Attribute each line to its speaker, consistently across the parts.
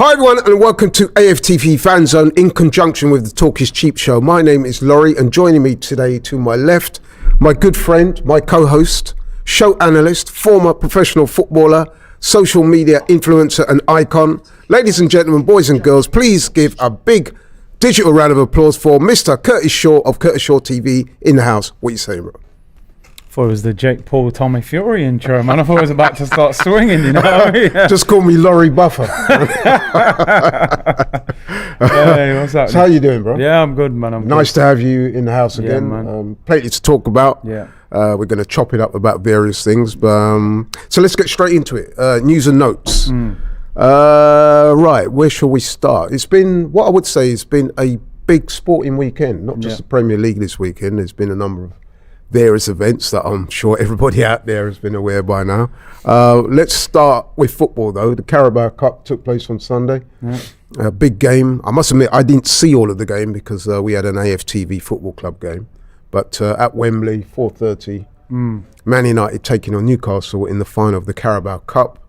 Speaker 1: Hi everyone and welcome to AFTV FANZONE in conjunction with the Talk is Cheap show. My name is Laurie and joining me today to my left, my good friend, my co-host, show analyst, former professional footballer, social media influencer and icon. Ladies and gentlemen, boys and girls, please give a big digital round of applause for Mr. Curtis Shaw of Curtis Shaw TV in the house. What are you saying, bro?
Speaker 2: I thought it was the Jake Paul, Tommy Fury intro, man. I thought I was about to start swinging, you know. Yeah.
Speaker 1: Just call me Laurie Buffer.
Speaker 2: Hey, what's up?
Speaker 1: So how you doing, bro?
Speaker 2: Yeah, I'm good, man.
Speaker 1: Nice to have you in the house again.
Speaker 2: Man.
Speaker 1: Plenty to talk about.
Speaker 2: Yeah.
Speaker 1: We're going to chop it up about various things. But, so let's get straight into it. News and notes. Right, where shall we start? It's been, what I would say, it's been a big sporting weekend, not just the Premier League this weekend. There's been a number of various events that I'm sure everybody out there has been aware by now. Let's start with football though. The Carabao Cup took place on Sunday. A big game. I must admit I didn't see all of the game because we had an AFTV football club game. But at Wembley, 4:30, Man United taking on Newcastle in the final of the Carabao Cup.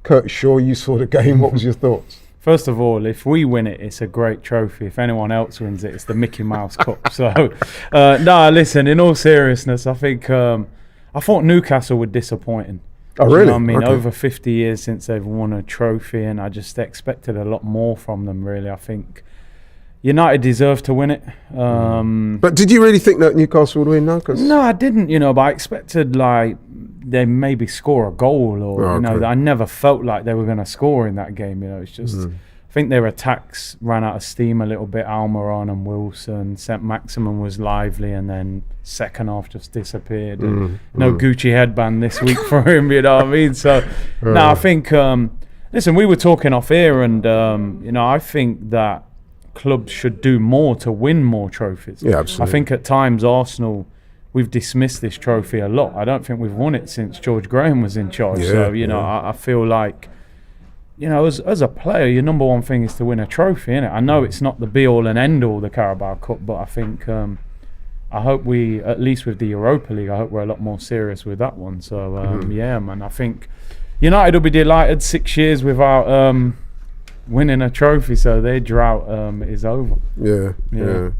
Speaker 1: Curtis Shaw, you saw the game. What was your thoughts?
Speaker 2: First of all, if we win it, it's a great trophy. If anyone else wins it, it's the Mickey Mouse Cup. So, listen, in all seriousness, I think I thought Newcastle were disappointing.
Speaker 1: Oh, really?
Speaker 2: You know what I mean?
Speaker 1: Okay.
Speaker 2: Over 50 years since they've won a trophy, and I just expected a lot more from them, really. I think United deserved to win it.
Speaker 1: But did you really think that Newcastle would win now?
Speaker 2: No, I didn't, but I expected, they maybe score a goal or, I never felt like they were going to score in that game, It's just, I think their attacks ran out of steam a little bit. Almiron and Wilson, St. Maximin was lively and then second half just disappeared. No Gucci headband this week for him, you know what I mean? So, I think, listen, we were talking off air and, I think that clubs should do more to win more trophies.
Speaker 1: Yeah, absolutely.
Speaker 2: I think at times Arsenal, we've dismissed this trophy a lot. I don't think we've won it since George Graham was in charge. I feel like, as a player, your number one thing is to win a trophy, innit? I know it's not the be-all and end-all, the Carabao Cup, but I think, I hope we, at least with the Europa League, I hope we're a lot more serious with that one. So, man, I think United will be delighted 6 years without winning a trophy, so their drought is over.
Speaker 1: Yeah.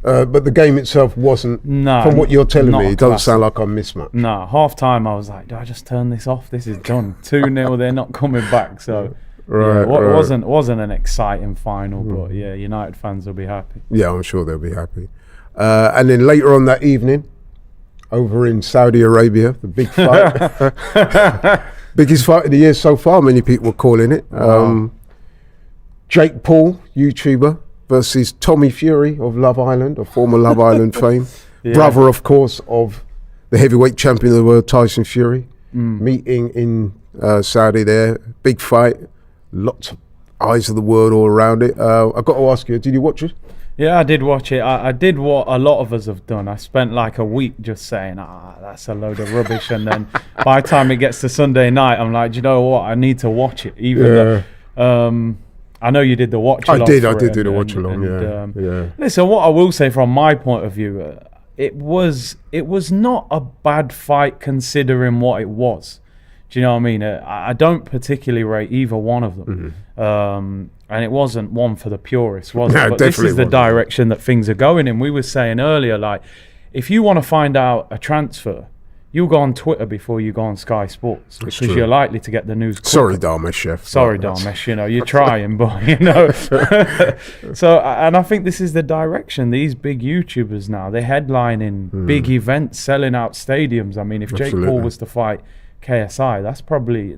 Speaker 1: But the game itself wasn't, from what you're telling me, it doesn't sound like a mismatch.
Speaker 2: No, half time I was like, do I just turn this off? This is done. 2-0, they're not coming back. So it wasn't an exciting final, but United fans will be happy. Yeah,
Speaker 1: I'm sure they'll be happy. And then later on that evening, over in Saudi Arabia, the big fight. Biggest fight of the year so far, many people were calling it. Jake Paul, YouTuber, versus Tommy Fury of Love Island, of former Love Island fame. Brother, of course, of the heavyweight champion of the world, Tyson Fury. Meeting in Saudi there. Big fight. Lots of eyes of the world all around it. I've got to ask you, did you watch it?
Speaker 2: Yeah, I did watch it. I did what a lot of us have done. I spent like a week just saying, that's a load of rubbish. And then by the time it gets to Sunday night, I'm like, do you know what? I need to watch it. Even though, I know you did the watch along. I did do the watch along. Listen, what I will say from my point of view, it was not a bad fight considering what it was. Do you know what I mean? I don't particularly rate either one of them, and it wasn't one for the purists, was it? But this is the direction that things are going in. We were saying earlier, like, if you want to find out a transfer, you go on Twitter before you go on Sky Sports because you're likely to get the news quicker.
Speaker 1: Sorry, Dharmesh, chef.
Speaker 2: Sorry, Dharmesh, you're trying, but, So, and I think this is the direction. These big YouTubers now, they're headlining big events, selling out stadiums. I mean, if Jake Paul was to fight KSI,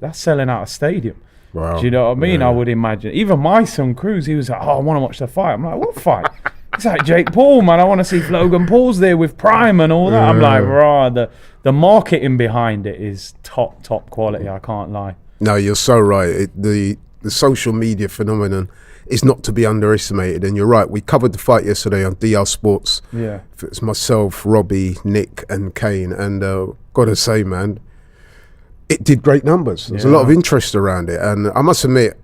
Speaker 2: that's selling out a stadium.
Speaker 1: Wow.
Speaker 2: Do you know what I mean? I would imagine. Even my son Cruz, he was like, I want to watch the fight. I'm like, what fight? It's like Jake Paul, man. I want to see Logan Paul's there with Prime and all that. I'm like, the marketing behind it is top quality. I can't lie. No,
Speaker 1: you're so right. The social media phenomenon is not to be underestimated. And you're right. We covered the fight yesterday on DR Sports.
Speaker 2: Yeah.
Speaker 1: It's myself, Robbie, Nick, and Kane. And gotta say, man, it did great numbers. There's a lot of interest around it. And I must admit,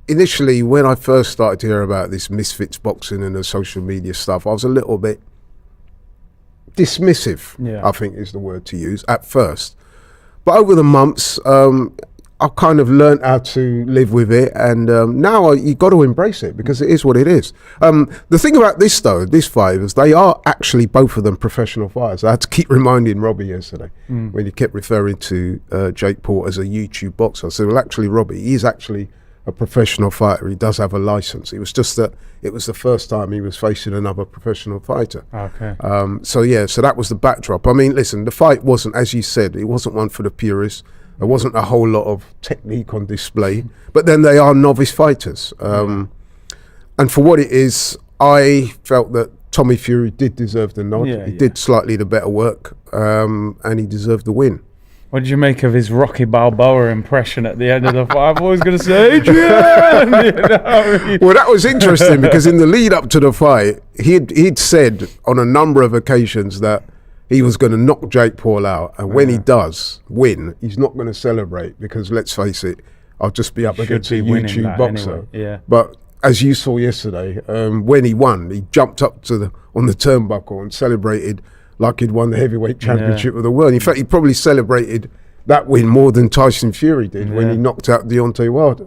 Speaker 1: initially, when I first started to hear about this Misfits boxing and the social media stuff, I was a little bit dismissive, I think is the word to use, at first. But over the months, I've kind of learned how to live with it, and now you got to embrace it because it is what it is. The thing about this fight is they are actually both of them professional fighters. I had to keep reminding Robbie yesterday when he kept referring to Jake Paul as a YouTube boxer. I said, well, actually, Robbie, he's actually a professional fighter. He does have a license. It was just that it was the first time he was facing another professional fighter.
Speaker 2: Okay.
Speaker 1: So that was the backdrop. I mean, listen, the fight wasn't, as you said, it wasn't one for the purists. There wasn't a whole lot of technique on display, but then they are novice fighters. And for what it is, I felt that Tommy Fury did deserve the nod. He did slightly the better work, and he deserved the win.
Speaker 2: What did you make of his Rocky Balboa impression at the end of the fight? I'm always going to say, Adrian!
Speaker 1: Well, that was interesting because in the lead up to the fight, he'd said on a number of occasions that he was going to knock Jake Paul out, and when he does win, he's not going to celebrate because, let's face it, I'll just be up against a YouTube boxer.
Speaker 2: Anyway. Yeah.
Speaker 1: But as you saw yesterday, when he won, he jumped up on the turnbuckle and celebrated like he'd won the heavyweight championship of the world. In fact, he probably celebrated that win more than Tyson Fury did when he knocked out Deontay Wilder.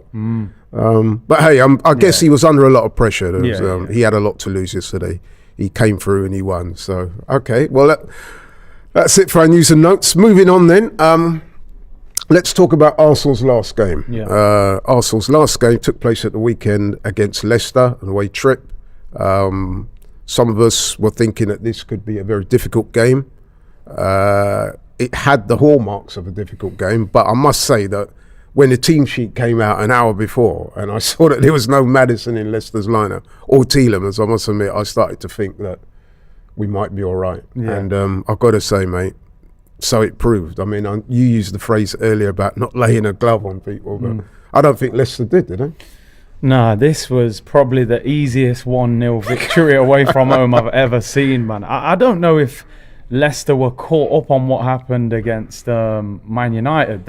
Speaker 1: But hey, I guess he was under a lot of pressure. He had a lot to lose yesterday. He came through and he won. So, okay, well, that's it for our news and notes. Moving on then, let's talk about Arsenal's last game. Arsenal's last game took place at the weekend against Leicester, an away trip. Some of us were thinking that this could be a very difficult game. It had the hallmarks of a difficult game, but I must say that when the team sheet came out an hour before and I saw that there was no Maddison in Leicester's lineup or Tielemans, I must admit, I started to think that we might be all right. And I've got to say, mate, so it proved. I mean, you used the phrase earlier about not laying a glove on people, but I don't think Leicester did they?
Speaker 2: Nah, this was probably the easiest 1-0 victory away from home I've ever seen, man. I don't know if Leicester were caught up on what happened against Man United.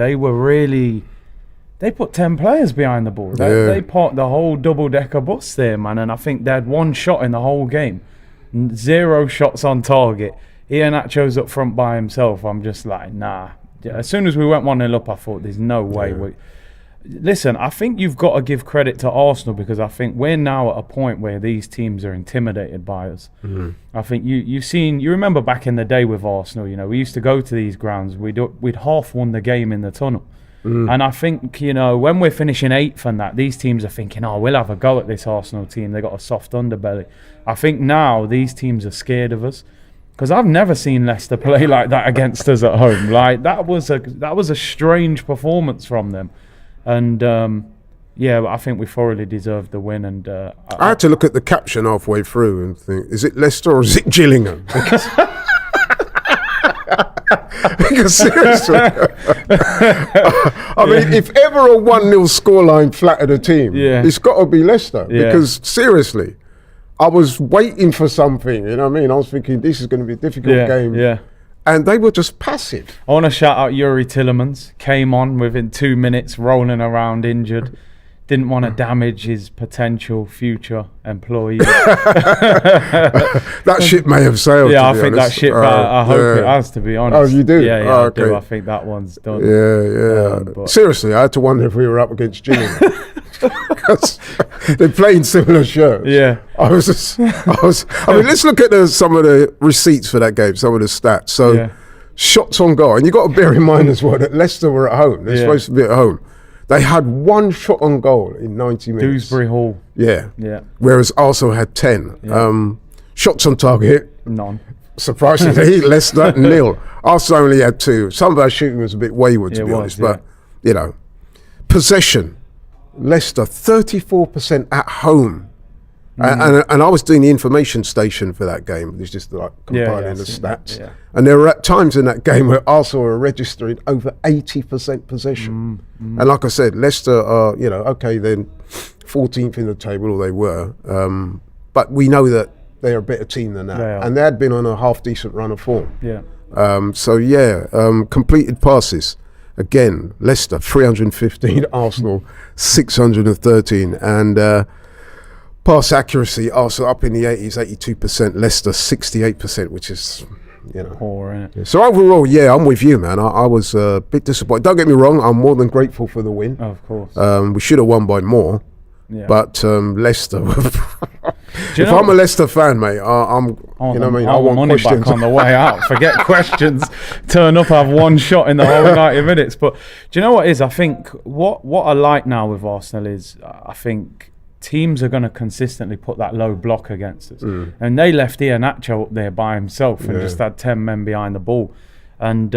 Speaker 2: They put 10 players behind the ball. They parked the whole double-decker bus there, man, and I think they had one shot in the whole game. 0 shots on target. Iheanacho's up front by himself. I'm just like, nah. As soon as we went 1-0 up, I thought, there's no way. Listen, I think you've got to give credit to Arsenal because I think we're now at a point where these teams are intimidated by us. I think you remember back in the day with Arsenal, we used to go to these grounds, we'd half won the game in the tunnel. And I think, when we're finishing 8th and that, these teams are thinking, we'll have a go at this Arsenal team. They got a soft underbelly. I think now these teams are scared of us because I've never seen Leicester play like that against us at home. Like that was a strange performance from them. And I think we thoroughly deserved the win. And
Speaker 1: I had to look at the caption halfway through and think, is it Leicester or is it Gillingham? Because seriously, I mean, if ever a 1-0 scoreline flattered a team, it's got to be Leicester. Because seriously, I was waiting for something. You know what I mean? I was thinking this is going to be a difficult game. And they were just passive.
Speaker 2: I want to shout out Youri Tielemans. Came on within 2 minutes, rolling around injured. Didn't want to damage his potential future employee.
Speaker 1: That ship may have sailed.
Speaker 2: Yeah, I think that ship. I hope it has, to be honest.
Speaker 1: Oh, you do?
Speaker 2: Yeah, I do. I think that one's done.
Speaker 1: Yeah. Seriously, I had to wonder if we were up against Gillingham. Because they're playing similar shirts.
Speaker 2: Yeah.
Speaker 1: I mean, let's look at some of the receipts for that game, some of the stats. So, shots on goal. And you've got to bear in mind as well that Leicester were at home. They're supposed to be at home. They had 1 shot on goal in 90 minutes.
Speaker 2: Dewsbury Hall.
Speaker 1: Yeah. Whereas Arsenal had 10. Shots on target.
Speaker 2: None.
Speaker 1: Surprisingly, Leicester 0. Arsenal only had 2. Some of our shooting was a bit wayward, to be honest. But, possession. Leicester 34% at home. And I was doing the information station for that game. It was just like compiling the stats. And there were at times in that game where Arsenal were registering over 80% possession. And like I said, Leicester are, okay, then 14th in the table, or they were. But we know that they're a better team than that. And they had been on a half-decent run of form. Completed passes. Again, Leicester 315, Arsenal 613. And pass accuracy, Arsenal up in the 80s, 82%, Leicester 68%, which is you know.
Speaker 2: Poor, innit?
Speaker 1: So overall, yeah, I'm with you, man. I was a bit disappointed. Don't get me wrong, I'm more than grateful for the win.
Speaker 2: Of course.
Speaker 1: We should have won by more.
Speaker 2: Yeah.
Speaker 1: But Leicester.
Speaker 2: If
Speaker 1: I'm a Leicester fan, mate, I'm. You know what I mean?
Speaker 2: I want money
Speaker 1: questions.
Speaker 2: back on the way out. Forget questions. Turn up, have one shot in the whole 90 minutes. But do you know what it is? I think what I like now with Arsenal is I think teams are going to consistently put that low block against us. And they left Iheanacho up there by himself and just had 10 men behind the ball. And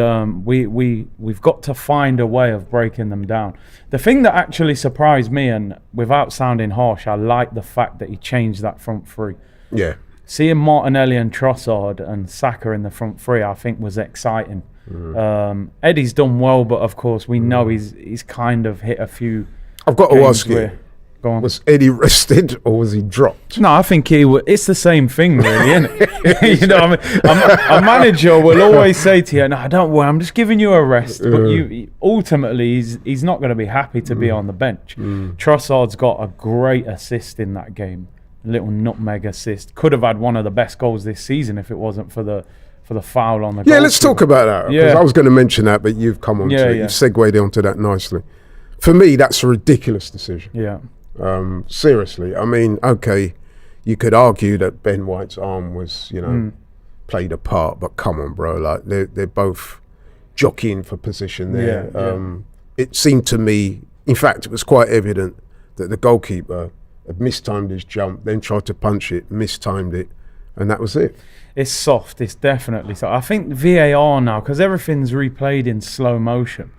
Speaker 2: we've got to find a way of breaking them down. The thing that actually surprised me, and without sounding harsh, I like the fact that he changed that front three.
Speaker 1: Yeah.
Speaker 2: Seeing Martinelli and Trossard and Saka in the front three, I think was exciting. Eddie's done well, but of course we know he's kind of hit a few.
Speaker 1: I've got to ask you. Was Eddie rested or was he dropped?
Speaker 2: No, I think it's the same thing, really, isn't it? You know, I mean, a manager will always say to you, "No, don't worry, I'm just giving you a rest." But ultimately, he's not going to be happy to be on the bench. Trossard's got a great assist in that game, a little nutmeg assist. Could have had one of the best goals this season if it wasn't for the foul on the goal.
Speaker 1: Yeah, let's talk about that. Because I was going to mention that, but you've come on to it. You've segued onto that nicely. For me, that's a ridiculous decision.
Speaker 2: Yeah.
Speaker 1: Seriously, I mean, okay, you could argue that Ben White's arm was, played a part, but come on, bro, like they're both jockeying for position there. It seemed to me, in fact, it was quite evident that the goalkeeper had mistimed his jump, then tried to punch it, mistimed it, and that was it.
Speaker 2: It's soft. It's definitely soft. I think VAR now, because everything's replayed in slow motion,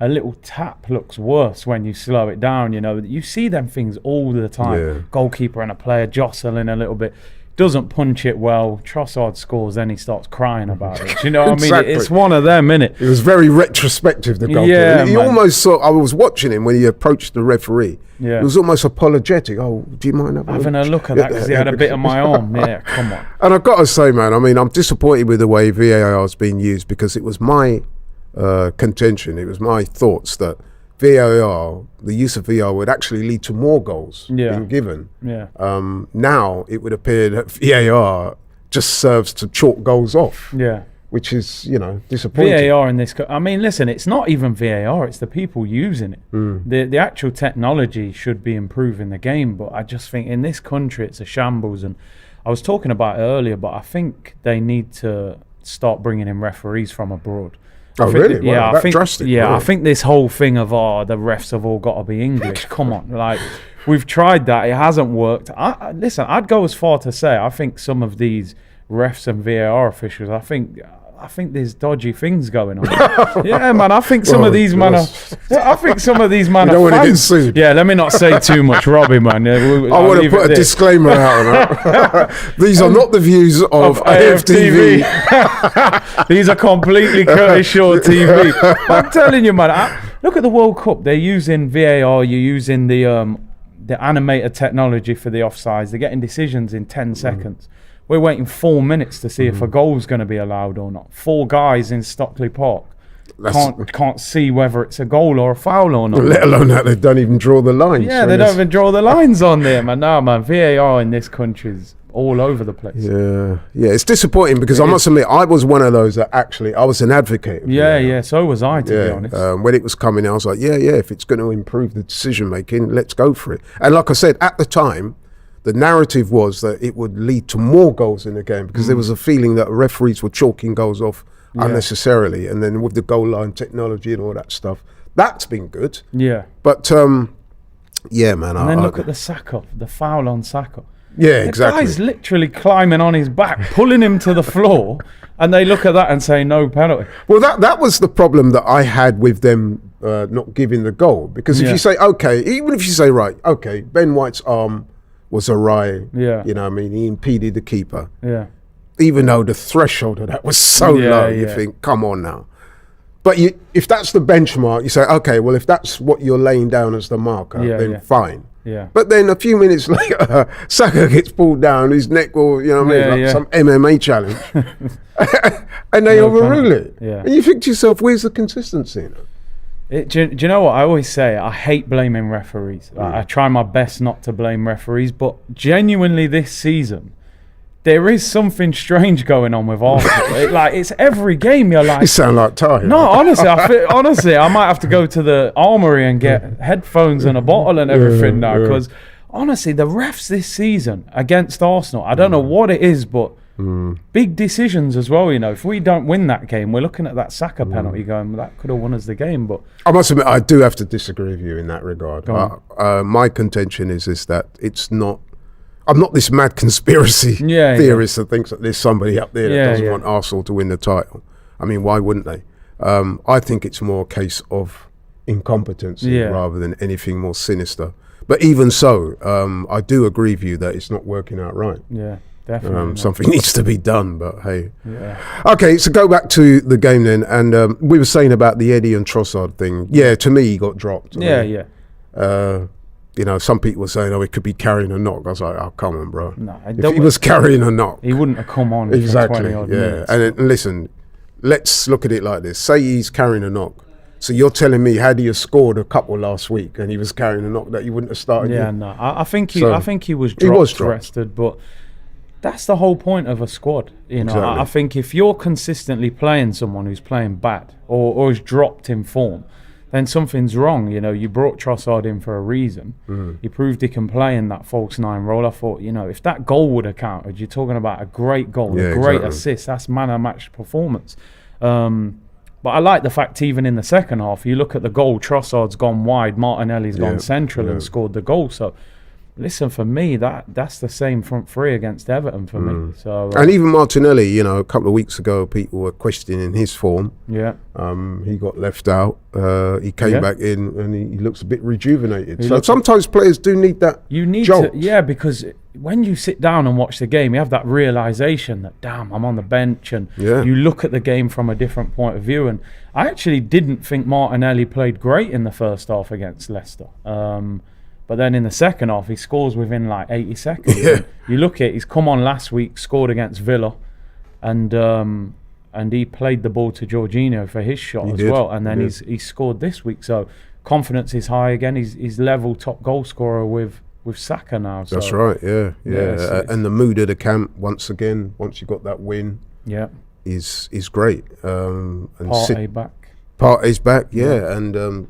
Speaker 2: a little tap looks worse when you slow it down. You know, you see them things all the time. Goalkeeper and a player jostling a little bit. Doesn't punch it well. Trossard scores, then he starts crying about it. Do you know what I mean? It's one of them, innit?
Speaker 1: It was very retrospective, the goalkeeper.
Speaker 2: Yeah,
Speaker 1: he almost saw, I was watching him when he approached the referee. Yeah. He was almost apologetic. Oh, do you mind
Speaker 2: having a look at that? Because he had a bit of my arm. Yeah, come on.
Speaker 1: And I've got to say, man, I mean, I'm disappointed with the way VAR has been used, because it was my contention, it was my thoughts that VAR, the use of VAR would actually lead to more goals being given. Yeah. Now it would appear that VAR just serves to chalk goals off. Yeah. Which is, disappointing.
Speaker 2: VAR in this, I mean, listen, it's not even VAR, it's the people using it. The actual technology should be improving the game, but I just think in this country it's a shambles. And I was talking about it earlier, but I think they need to start bringing in referees from abroad.
Speaker 1: Oh, really?
Speaker 2: Yeah,
Speaker 1: wow, I think drastic.
Speaker 2: Yeah, really? I think this whole thing of the refs have all got to be English. Come on, like we've tried that, it hasn't worked. Listen, I'd go as far to say I think some of these refs and VAR officials, I think there's dodgy things going on. Yeah, man. I think some of these man are. I think some of these man are.
Speaker 1: You don't want to get sued.
Speaker 2: Yeah, let me not say too much, Robbie, man.
Speaker 1: I want to put a disclaimer out on that. These are not the views of AFTV.
Speaker 2: These are completely Curtis Shaw TV. But I'm telling you, man. Look at the World Cup. They're using VAR. You're using the animated technology for the offsides. They're getting decisions in 10 seconds. We're waiting 4 minutes to see if a goal's going to be allowed or not. 4 guys in Stockley Park can't see whether it's a goal or a foul or not.
Speaker 1: Let alone that they don't even draw the lines.
Speaker 2: Yeah, they don't even draw the lines on there, man. No, man, VAR in this country is all over the place.
Speaker 1: Yeah, it's disappointing because I must admit, I was one of those that actually, I was an advocate of
Speaker 2: VAR. So was I, to be honest.
Speaker 1: When it was coming, I was like, if it's going to improve the decision making, let's go for it. And like I said, at the time, the narrative was that it would lead to more goals in the game because there was a feeling that referees were chalking goals off unnecessarily. And then with the goal line technology and all that stuff, that's been good. Yeah. But, man.
Speaker 2: And then look at the Saka, the foul on Saka.
Speaker 1: Yeah, exactly.
Speaker 2: The guy's literally climbing on his back, pulling him to the floor, and they look at that and say no penalty.
Speaker 1: Well, that was the problem that I had with them not giving the goal. Because if you say, even if you say, Ben White's arm was awry, you know what I mean, he impeded the keeper. Yeah. Even though the threshold of that was so low, you think, come on now. But if that's the benchmark, you say, well, if that's what you're laying down as the marker, then fine. Yeah. But then a few minutes later, Saka gets pulled down, his neck, or some MMA challenge, and they overrule it. Yeah. And you think to yourself, where's the consistency?
Speaker 2: Do you know what I always say? I hate blaming referees. I try my best not to blame referees, but genuinely this season, there is something strange going on with Arsenal. It's every game you're like...
Speaker 1: You sound like Ty.
Speaker 2: No, honestly, I might have to go to the armory and get headphones and a bottle and everything now, because honestly, the refs this season against Arsenal, I don't know what it is, but big decisions as well. If we don't win that game, we're looking at that Saka penalty going, well, that could have won us the game. But
Speaker 1: I must admit, I do have to disagree with you in that regard. My contention is that it's not... I'm not this mad conspiracy theorist that thinks that there's somebody up there that doesn't want Arsenal to win the title. I mean, why wouldn't they? I think it's more a case of incompetency rather than anything more sinister. But even so, I do agree with you that it's not working out right.
Speaker 2: Yeah, definitely.
Speaker 1: Something needs to be done, but hey. Yeah. Okay, so go back to the game then. And we were saying about the Eddie and Trossard thing. Yeah, to me, he got dropped. Some people were saying, he could be carrying a knock. I was like, oh, come on, bro. No, if he was carrying a knock,
Speaker 2: he wouldn't have come on.
Speaker 1: Exactly,
Speaker 2: for 20 odd minutes.
Speaker 1: And listen, let's look at it like this. Say he's carrying a knock. So you're telling me, had he scored a couple last week and he was carrying a knock, that you wouldn't have started?
Speaker 2: Yeah, no. I think he was dropped, rested, but that's the whole point of a squad. Exactly. I think if you're consistently playing someone who's playing bad or is dropped in form, then something's wrong. You brought Trossard in for a reason. He proved he can play in that false nine role. I thought, if that goal would have counted, you're talking about a great goal, a great assist. That's man of match performance. But I like the fact even in the second half, you look at the goal, Trossard's gone wide, Martinelli's gone central and scored the goal. So listen, for me, that's the same front three against Everton for me. So
Speaker 1: and even Martinelli, a couple of weeks ago, people were questioning his form.
Speaker 2: Yeah.
Speaker 1: He got left out. He came back in, and he looks a bit rejuvenated. So sometimes players do need that.
Speaker 2: You need
Speaker 1: jolt.
Speaker 2: Because when you sit down and watch the game, you have that realization that, damn, I'm on the bench, and you look at the game from a different point of view. And I actually didn't think Martinelli played great in the first half against Leicester. But then in the second half, he scores within like 80 seconds.
Speaker 1: Yeah.
Speaker 2: You look at, he's come on last week, scored against Villa, and he played the ball to Jorginho for his shot as well. And then he's scored this week. So confidence is high again. He's level top goal scorer with Saka now. So.
Speaker 1: That's right, yeah. And the mood of the camp, once again, once you got that win, is great. And
Speaker 2: Partey back.
Speaker 1: Partey's back, and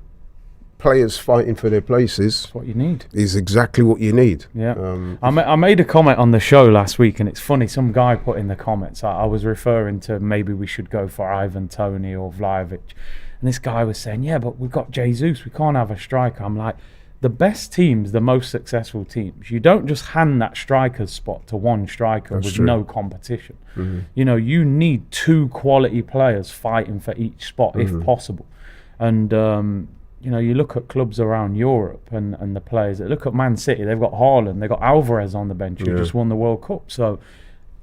Speaker 1: players fighting for their places.
Speaker 2: That's what you need.
Speaker 1: Is exactly what you need.
Speaker 2: Yeah. I made a comment on the show last week, and it's funny. Some guy put in the comments, I was referring to maybe we should go for Ivan Toney or Vlahovic, and this guy was saying, yeah, but we've got Jesus. We can't have a striker. I'm like, the best teams, the most successful teams, you don't just hand that striker's spot to one striker with no competition. You need two quality players fighting for each spot if possible. And you look at clubs around Europe and the players. Look at Man City. They've got Haaland. They've got Alvarez on the bench who just won the World Cup. So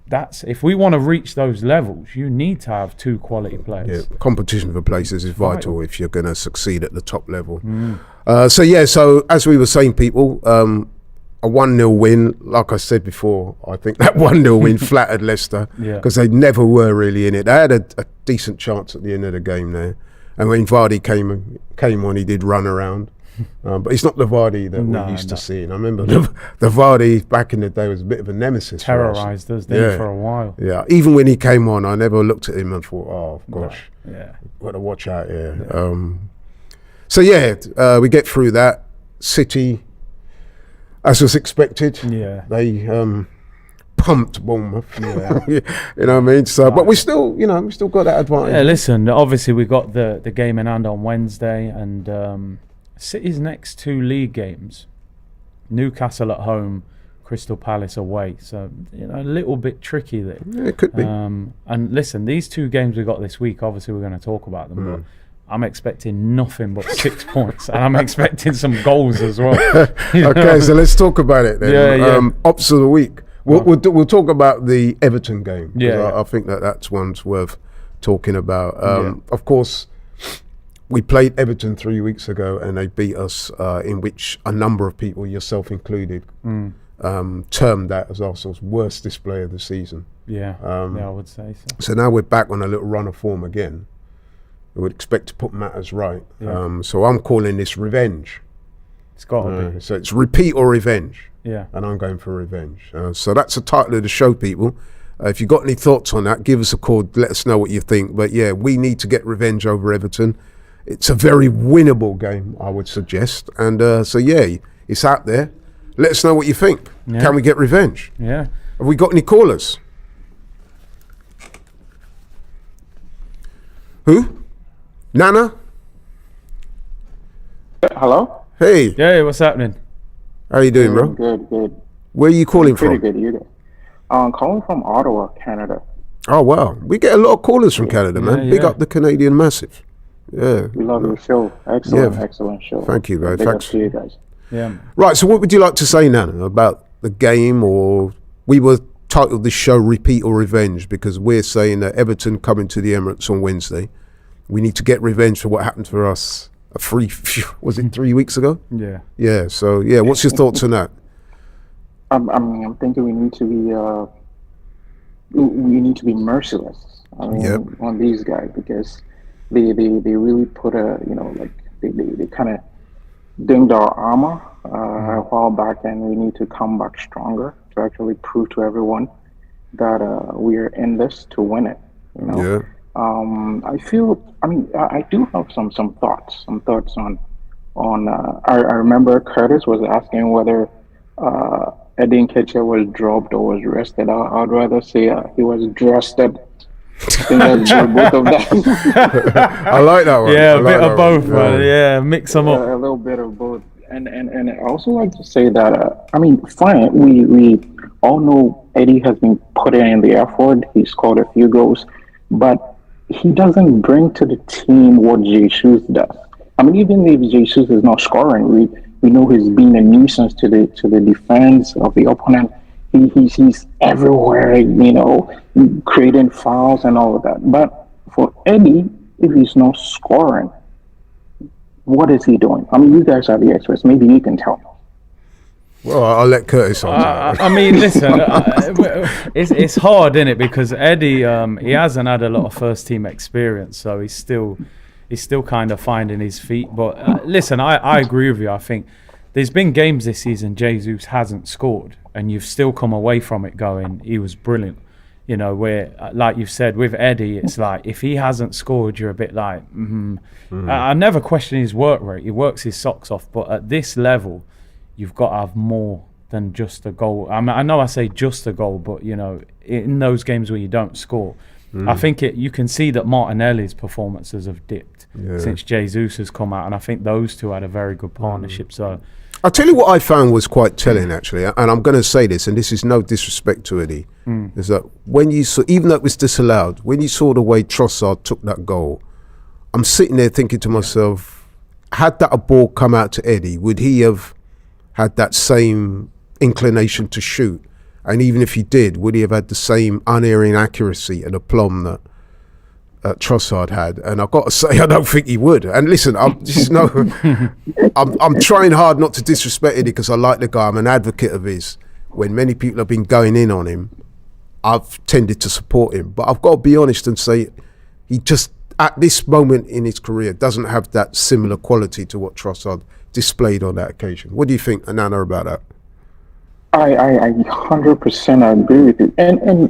Speaker 2: that's, if we want to reach those levels, you need to have two quality players.
Speaker 1: Yeah, competition for places is vital if you're going to succeed at the top level. So as we were saying, people, a 1-0 win, like I said before, I think that 1-0 win flattered Leicester because they never were really in it. They had a decent chance at the end of the game there. And when Vardy came on, he did run around. But it's not the Vardy that we're used to seeing. I remember the Vardy back in the day was a bit of a nemesis.
Speaker 2: Terrorised us for a while.
Speaker 1: Yeah, even when he came on, I never looked at him and thought, oh, gosh, got to watch out here. We get through that. City, as was expected, they pumped Bournemouth. You know what I mean? So, but we still got that advantage.
Speaker 2: Yeah, listen, obviously we got the game in hand on Wednesday, and City's next two league games, Newcastle at home, Crystal Palace away. So, a little bit tricky there.
Speaker 1: Yeah, it could be.
Speaker 2: And listen, these two games we got this week, obviously we're going to talk about them, but I'm expecting nothing but 6 points, and I'm expecting some goals as well.
Speaker 1: Okay, so let's talk about it then. Ops of the week. We'll talk about the Everton game. I think that's one's worth talking about. Of course, we played Everton 3 weeks ago, and they beat us, in which a number of people, yourself included, termed that as Arsenal's worst display of the season.
Speaker 2: I would say so.
Speaker 1: So now we're back on a little run of form again. We would expect to put matters right. So I'm calling this revenge.
Speaker 2: It's got to be.
Speaker 1: So it's repeat or revenge.
Speaker 2: Yeah.
Speaker 1: And I'm going for revenge. So that's the title of the show, people. If you've got any thoughts on that, give us a call. Let us know what you think. But yeah, we need to get revenge over Everton. It's a very winnable game, I would suggest. And so yeah, it's out there. Let us know what you think. Yeah. Can we get revenge?
Speaker 2: Yeah.
Speaker 1: Have we got any callers? Who? Nana?
Speaker 3: Hello?
Speaker 1: Hey.
Speaker 2: Yeah, what's happening?
Speaker 1: How you doing, bro?
Speaker 3: Good.
Speaker 1: Where are you calling from?
Speaker 3: Pretty good, you guys. I'm calling from Ottawa, Canada.
Speaker 1: Oh, wow. We get a lot of callers from Canada, man. Big
Speaker 2: yeah.
Speaker 1: up the Canadian Massive. Yeah.
Speaker 3: We love your show. Excellent show.
Speaker 1: Thank you, bro.
Speaker 3: Big up
Speaker 1: Thanks.
Speaker 3: to you guys.
Speaker 2: Yeah.
Speaker 1: Right, so what would you like to say, Nana, about the game? Or we were titled this show Repeat or Revenge because we're saying that Everton coming to the Emirates on Wednesday. We need to get revenge for what happened for us was it 3 weeks ago?
Speaker 2: Yeah.
Speaker 1: Yeah, so yeah, what's your thoughts on that?
Speaker 3: I'm thinking we need to be merciless. On these guys because they really put they kind of dinged our armor a while back, and we need to come back stronger to actually prove to everyone that we are in this to win it. You know.
Speaker 1: Yeah.
Speaker 3: I do have some thoughts on. I remember Curtis was asking whether Eddie Nketiah was dropped or was rested. I'd rather say he was dressed. Both of them.
Speaker 1: I like that one.
Speaker 2: Yeah, a bit of both, man. Yeah, mix them up.
Speaker 3: A little bit of both. And I also like to say that fine. We all know Eddie has been putting in the effort. He scored a few goals, but he doesn't bring to the team what Jesus does. Even if Jesus is not scoring, we know he's been a nuisance to the defense of the opponent. He's everywhere, creating fouls and all of that. But for Eddie, if he's not scoring, what is he doing? You guys are the experts. Maybe you can tell me.
Speaker 1: Well, I'll let Curtis on.
Speaker 2: Listen, it's hard, isn't it? Because Eddie, he hasn't had a lot of first team experience, so he's still kind of finding his feet. But listen, I agree with you. I think there's been games this season Jesus hasn't scored, and you've still come away from it going, he was brilliant. Where, like you've said, with Eddie, it's like, if he hasn't scored, you're a bit like, I never question his work rate. He works his socks off. But at this level, you've got to have more than just a goal. I know I say just a goal, but, in those games where you don't score, I think you can see that Martinelli's performances have dipped since Jesus has come out. And I think those two had a very good partnership. So
Speaker 1: I'll tell you what I found was quite telling, actually, and I'm going to say this, and this is no disrespect to Eddie, is that when you saw, even though it was disallowed, when you saw the way Trossard took that goal, I'm sitting there thinking to myself, had that a ball come out to Eddie, would he have had that same inclination to shoot? And even if he did, would he have had the same unerring accuracy and aplomb that Trossard had? And I've got to say, I don't think he would. And listen, I'm trying hard not to disrespect Eddie because I like the guy. I'm an advocate of his. When many people have been going in on him, I've tended to support him. But I've got to be honest and say he just, at this moment in his career, doesn't have that similar quality to what Trossard displayed on that occasion. What do you think, Anana, about that?
Speaker 3: I 100% agree with you. And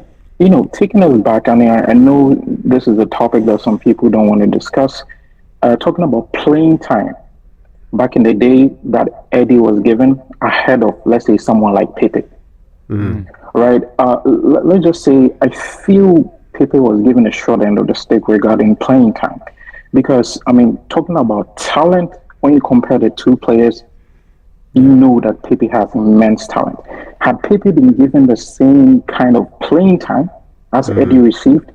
Speaker 3: taking us back, I know this is a topic that some people don't want to discuss. Talking about playing time, back in the day that Eddie was given ahead of, let's say, someone like Pepe. Right? Let's just say I feel Pepe was given a short end of the stick regarding playing time. Because, talking about talent, when you compare the two players, you know that Pepe has immense talent. Had Pepe been given the same kind of playing time as Eddie received,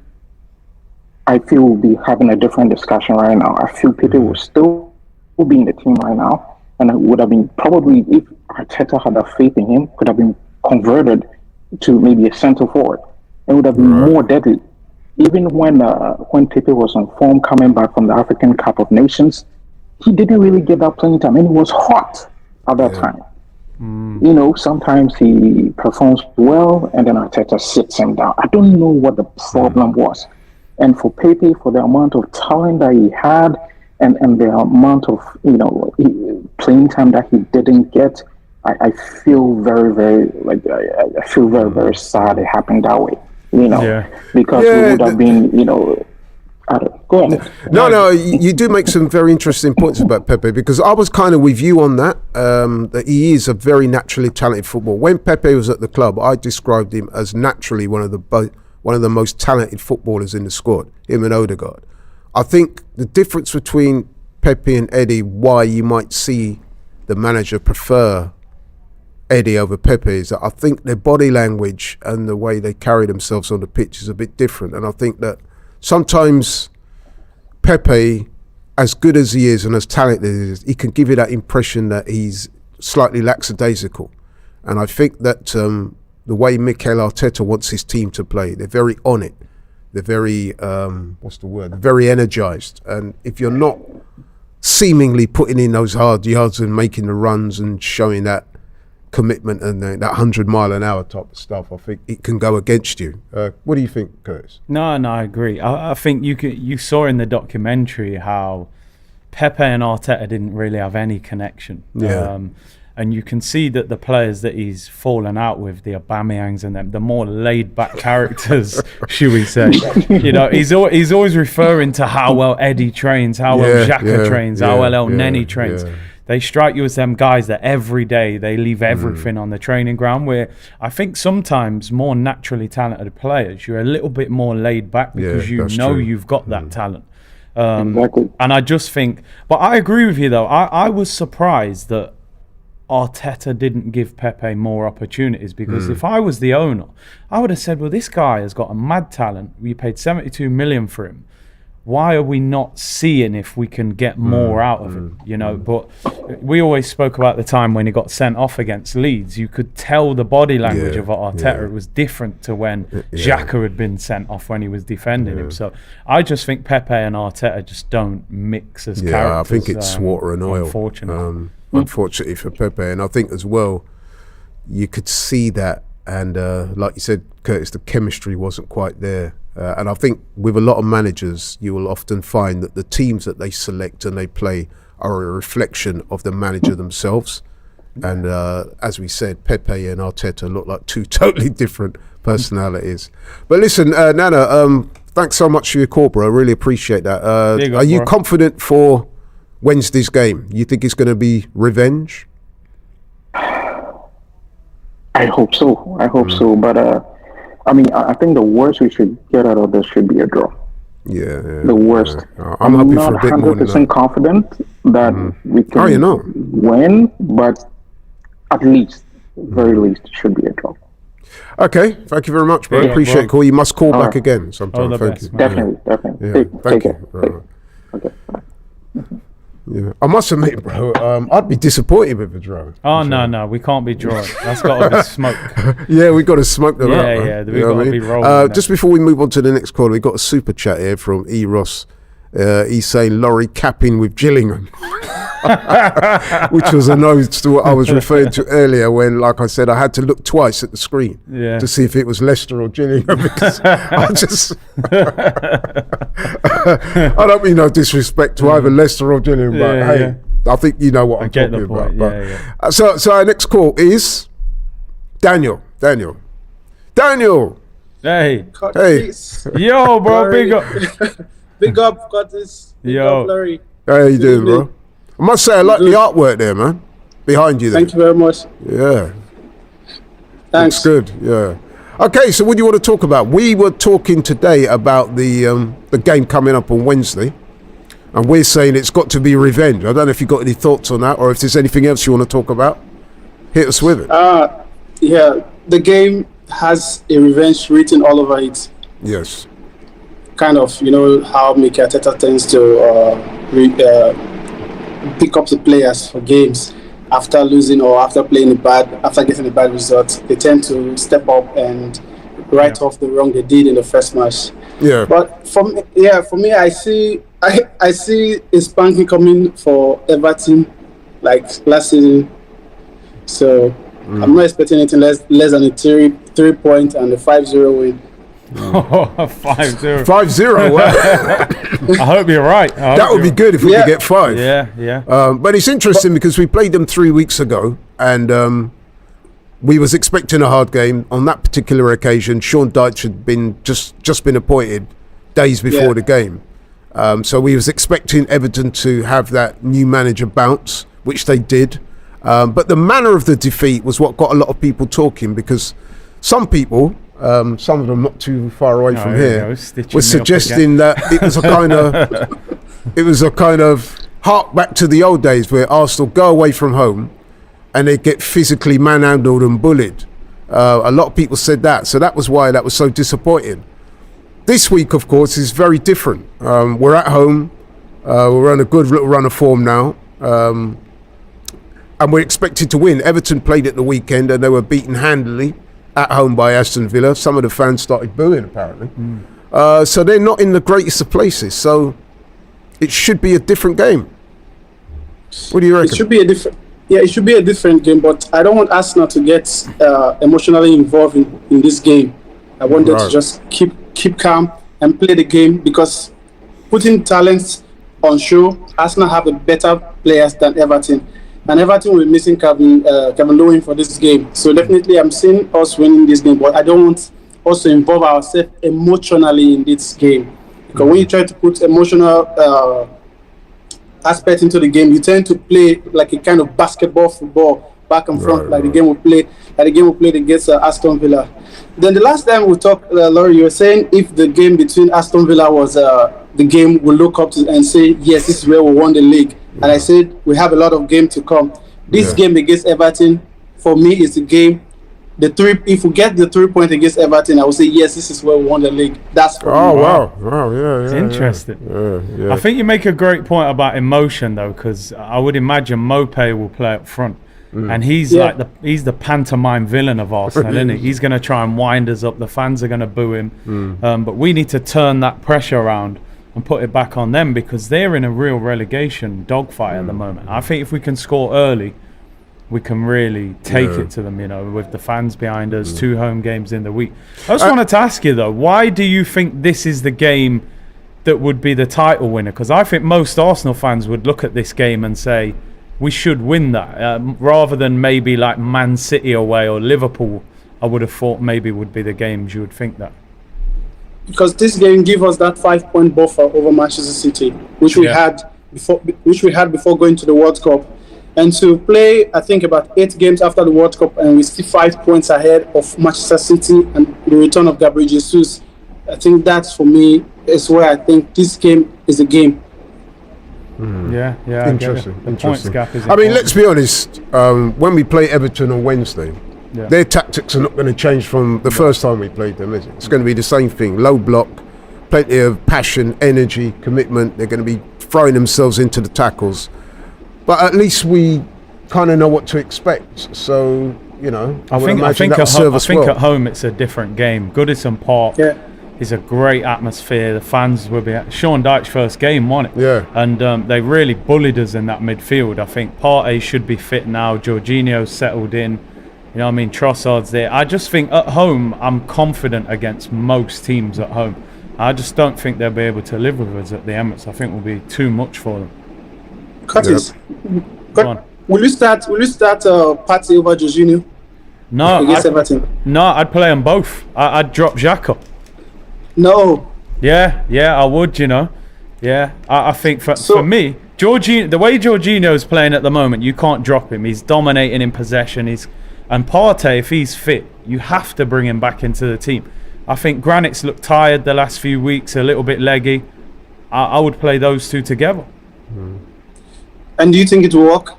Speaker 3: I feel we'll be having a different discussion right now. I feel Pepe will still be in the team right now, and it would have been probably, if Arteta had that faith in him, could have been converted to maybe a centre forward. It would have been more deadly. Even when Pepe was on form coming back from the African Cup of Nations, he didn't really get that playing time, and he was hot at that time. Sometimes he performs well and then Arteta sits him down. I don't know what the problem was. And for Pepe, for the amount of talent that he had, and the amount of playing time that he didn't get, I feel very, very I feel very, very sad it happened that way. Because we would have been, go ahead.
Speaker 1: No, you do make some very interesting points about Pepe, because I was kind of with you on that. That he is a very naturally talented footballer. When Pepe was at the club, I described him as naturally one of the most talented footballers in the squad. Him and Odegaard. I think the difference between Pepe and Eddie, why you might see the manager prefer Eddie over Pepe, is that I think their body language and the way they carry themselves on the pitch is a bit different. And I think that sometimes Pepe, as good as he is and as talented as he is, he can give you that impression that he's slightly lackadaisical. And I think that the way Mikel Arteta wants his team to play, they're very on it. They're very, very energised. And if you're not seemingly putting in those hard yards and making the runs and showing that commitment and that 100-mile-an-hour type of stuff, I think it can go against you. What do you think, Curtis?
Speaker 2: No, I agree. I think you saw in the documentary how Pepe and Arteta didn't really have any connection.
Speaker 1: Yeah.
Speaker 2: And you can see that the players that he's fallen out with, the Aubameyangs and them, the more laid-back characters, should we say? He's always referring to how well Eddie trains, how well Xhaka trains, how well El Neni trains. Yeah. They strike you as them guys that every day they leave everything on the training ground, where I think sometimes more naturally talented players, you're a little bit more laid back because you've got that talent.
Speaker 3: Exactly.
Speaker 2: And I just think, but I agree with you though. I was surprised that Arteta didn't give Pepe more opportunities, because if I was the owner, I would have said, well, this guy has got a mad talent. We paid 72 million for him. Why are we not seeing if we can get more out of him? But we always spoke about the time when he got sent off against Leeds. You could tell the body language of Arteta. It was different to when Xhaka had been sent off when he was defending him. So I just think Pepe and Arteta just don't mix as characters.
Speaker 1: Yeah, I think it's water and oil. Unfortunately for Pepe. And I think as well, you could see that. And like you said, Curtis, the chemistry wasn't quite there. And I think with a lot of managers, you will often find that the teams that they select and they play are a reflection of the manager themselves. And as we said, Pepe and Arteta look like two totally different personalities. But listen, Nana, thanks so much for your call, bro. I really appreciate that. Are you confident for Wednesday's game? You think it's going to be revenge?
Speaker 3: I hope so. But I think the worst we should get out of this should be a draw.
Speaker 1: Yeah.
Speaker 3: The worst.
Speaker 1: I'm happy
Speaker 3: not
Speaker 1: for a bit more than that.
Speaker 3: 100% confident that we can win, but at least, very least, it should be a draw.
Speaker 1: Okay, thank you very much, bro. Appreciate it. Call. You must call back again sometime. Thank you.
Speaker 3: Definitely.
Speaker 1: Yeah. Thank you.
Speaker 3: Okay. Bye.
Speaker 1: Yeah, I must admit, bro, I'd be disappointed with a draw.
Speaker 2: Oh, no, we can't be drawing. That's got to be smoke.
Speaker 1: Yeah, we got to smoke them out.
Speaker 2: Yeah, we got to be rolling.
Speaker 1: Just before we move on to the next call, we got a super chat here from E. Ross. He's saying Laurie capping with Gillingham, which was a nod to what I was referring to earlier when, like I said, I had to look twice at the screen to see if it was Leicester or Gillingham, because I I don't mean no disrespect to either Leicester or Gillingham, but hey, I think you know what I'm talking about. But, so our next call is Daniel.
Speaker 2: Hey.
Speaker 4: Yo,
Speaker 2: bro, big up.
Speaker 4: Big up, Curtis. Big up, Laurie.
Speaker 1: How you doing, bro? I must say, I like the artwork there, man. Behind you there.
Speaker 4: Thank you very much.
Speaker 1: Yeah.
Speaker 4: Thanks.
Speaker 1: Looks good, yeah. Okay, so what do you want to talk about? We were talking today about the game coming up on Wednesday, and we're saying it's got to be revenge. I don't know if you've got any thoughts on that, or if there's anything else you want to talk about. Hit us with it.
Speaker 4: Yeah, the game has a revenge written all over it.
Speaker 1: Yes.
Speaker 4: Kind of, how Mikel Arteta tends to pick up the players for games after losing or after getting a bad result. They tend to step up and write off the wrong they did in the first match.
Speaker 1: Yeah.
Speaker 4: But for me, I see a spanking coming for Everton, like last season. So I'm not expecting anything less than a 3-point and a 5-0 win.
Speaker 2: 5-0.
Speaker 1: 5-0.
Speaker 2: I hope you're right.
Speaker 1: That would be good if we could get 5.
Speaker 2: Yeah.
Speaker 1: But it's interesting because we played them 3 weeks ago, and we was expecting a hard game. On that particular occasion, Sean Dyche had been just been appointed days before the game. So we was expecting Everton to have that new manager bounce, which they did. But the manner of the defeat was what got a lot of people talking, because some people, some of them not too far away from here, was suggesting that it was a kind of hark back to the old days where Arsenal go away from home and they get physically manhandled and bullied. A lot of people said that, so that was why that was so disappointing. This week, of course, is very different. We're at home. We're on a good little run of form now. And we're expected to win. Everton played at the weekend and they were beaten handily at home by Aston Villa. Some of the fans started booing, apparently. So they're not in the greatest of places. So it should be a different game. What do you reckon?
Speaker 4: It should be a different game, but I don't want Arsenal to get emotionally involved in this game. I want them to just keep calm and play the game, because putting talents on show, Arsenal have a better players than Everton. And Everton will be missing Kevin Laurie for this game. So definitely I'm seeing us winning this game, but I don't want us to involve ourselves emotionally in this game. Because when you try to put emotional aspect into the game, you tend to play like a kind of football back and front, like the game we played against Aston Villa. Then the last time we talked, Laurie, you were saying if the game between Aston Villa was the game we look up to and say, yes, this is where we won the league. And I said, we have a lot of game to come. This game against Everton, for me, is the game. If we get the 3 points against Everton, I will say, yes, this is where we won the league. That's for me.
Speaker 1: Wow, yeah.
Speaker 2: It's interesting. I think you make a great point about emotion, though, because I would imagine Mopé will play up front. And he's like he's the pantomime villain of Arsenal, isn't he? He's going to try and wind us up. The fans are going to boo him. But we need to turn that pressure around and put it back on them, because they're in a real relegation dogfight at the moment. I think if we can score early, we can really take it to them, with the fans behind us, 2 home games in the week. I just wanted to ask you, though, why do you think this is the game that would be the title winner? Because I think most Arsenal fans would look at this game and say, we should win that, rather than maybe like Man City away or Liverpool. I would have thought maybe would be the games you would think that.
Speaker 4: Because this game gives us that 5-point buffer over Manchester City, which we had before going to the World Cup, and to play, I think, about 8 games after the World Cup, and we still 5 points ahead of Manchester City and the return of Gabriel Jesus. I think that's, for me, is where I think this game is a game.
Speaker 2: Yeah.
Speaker 1: Interesting.
Speaker 2: Points gap is
Speaker 1: I mean, let's be honest. When we play Everton on Wednesday, their tactics are not going to change from the first time we played them, is it? It's going to be the same thing. Low block, plenty of passion, energy, commitment. They're going to be throwing themselves into the tackles. But at least we kind of know what to expect. So, I think
Speaker 2: at home it's a different game. Goodison Park is a great atmosphere. The fans will be at Sean Dyche's first game, wasn't it?
Speaker 1: Yeah.
Speaker 2: And they really bullied us in that midfield. I think Partey should be fit now. Jorginho's settled in. Trossard's there. I just think at home, I'm confident against most teams at home. I just don't think they'll be able to live with us at the Emirates. I think we'll be too much for them.
Speaker 4: Curtis, will you start Partey over Jorginho?
Speaker 2: No,
Speaker 4: against Everton?
Speaker 2: No, I'd play them both. I'd drop Xhaka.
Speaker 4: No.
Speaker 2: Yeah, I would, Yeah, I think for me, the way Jorginho's playing at the moment, you can't drop him. He's dominating in possession. And Partey, if he's fit, you have to bring him back into the team. I think Granit's looked tired the last few weeks, a little bit leggy. I would play those two together.
Speaker 4: And do you think it will work?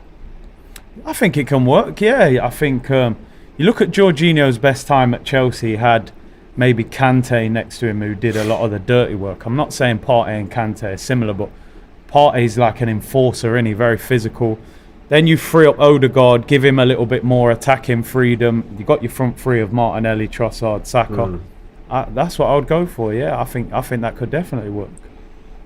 Speaker 2: I think it can work, yeah. I think you look at Jorginho's best time at Chelsea, he had maybe Kante next to him who did a lot of the dirty work. I'm not saying Partey and Kante are similar, but Partey's like an enforcer, isn't he? Very physical. Then you free up Odegaard, give him a little bit more attacking freedom. You got your front three of Martinelli, Trossard, Saka. That's what I would go for. Yeah, I think that could definitely work.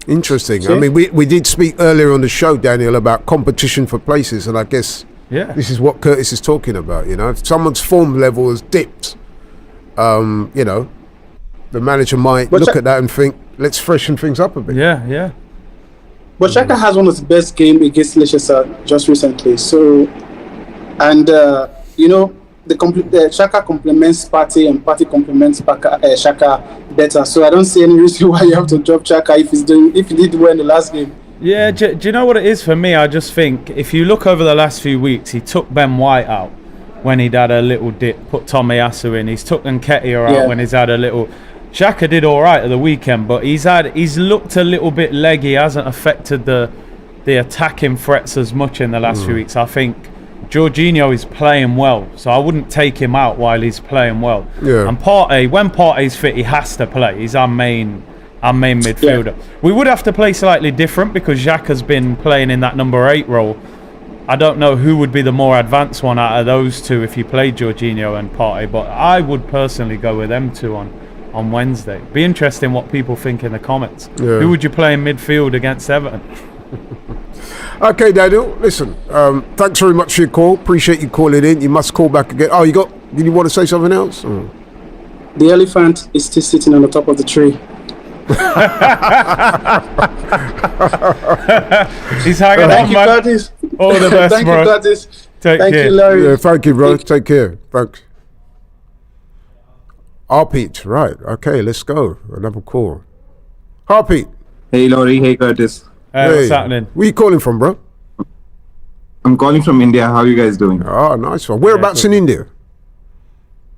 Speaker 1: Interesting. I mean, we did speak earlier on the show, Daniel, about competition for places, and I guess this is what Curtis is talking about. If someone's form level has dipped, the manager might look at that and think, let's freshen things up a bit.
Speaker 2: Yeah.
Speaker 4: But Xhaka has one of the best games against Leicester just recently. So, and the Xhaka complements Partey and Partey complements Xhaka better. So I don't see any reason why you have to drop Xhaka if he did well in the last game.
Speaker 2: Yeah, do you know what it is for me? I just think if you look over the last few weeks, he took Ben White out when he'd had a little dip, put Tomiyasu in. He's took Nketiah out when he's had a little. Xhaka did all right at the weekend, but he's looked a little bit leggy. He hasn't affected the attacking threats as much in the last few weeks. I think Jorginho is playing well, so I wouldn't take him out while he's playing well. Yeah. And when Partey's fit, he has to play. He's our main midfielder. Yeah. We would have to play slightly different because Xhaka's been playing in that number 8 role. I don't know who would be the more advanced one out of those two if you played Jorginho and Partey, but I would personally go with them two on Wednesday. Be interesting what people think in the comments. Yeah. Who would you play in midfield against Everton?
Speaker 1: Okay, Daniel, listen, thanks very much for your call. Appreciate you calling in. You must call back again. Oh, did you want to say something else? Oh.
Speaker 4: The elephant is still sitting on the top of the tree.
Speaker 2: He's hanging
Speaker 4: Thank you, Curtis.
Speaker 2: All the best,
Speaker 4: Thank
Speaker 2: bro.
Speaker 4: You, Curtis.
Speaker 2: Thank
Speaker 4: you, Laurie.
Speaker 1: Yeah, thank you, bro. Take care. Thanks. Harpreet, right. Okay, let's go. Another call. Harpreet.
Speaker 5: Hey, Laurie. Hey, Curtis.
Speaker 2: Hey, what's happening?
Speaker 1: Where you calling from, bro?
Speaker 5: I'm calling from India. How are you guys doing?
Speaker 1: Oh, nice one. Whereabouts in India?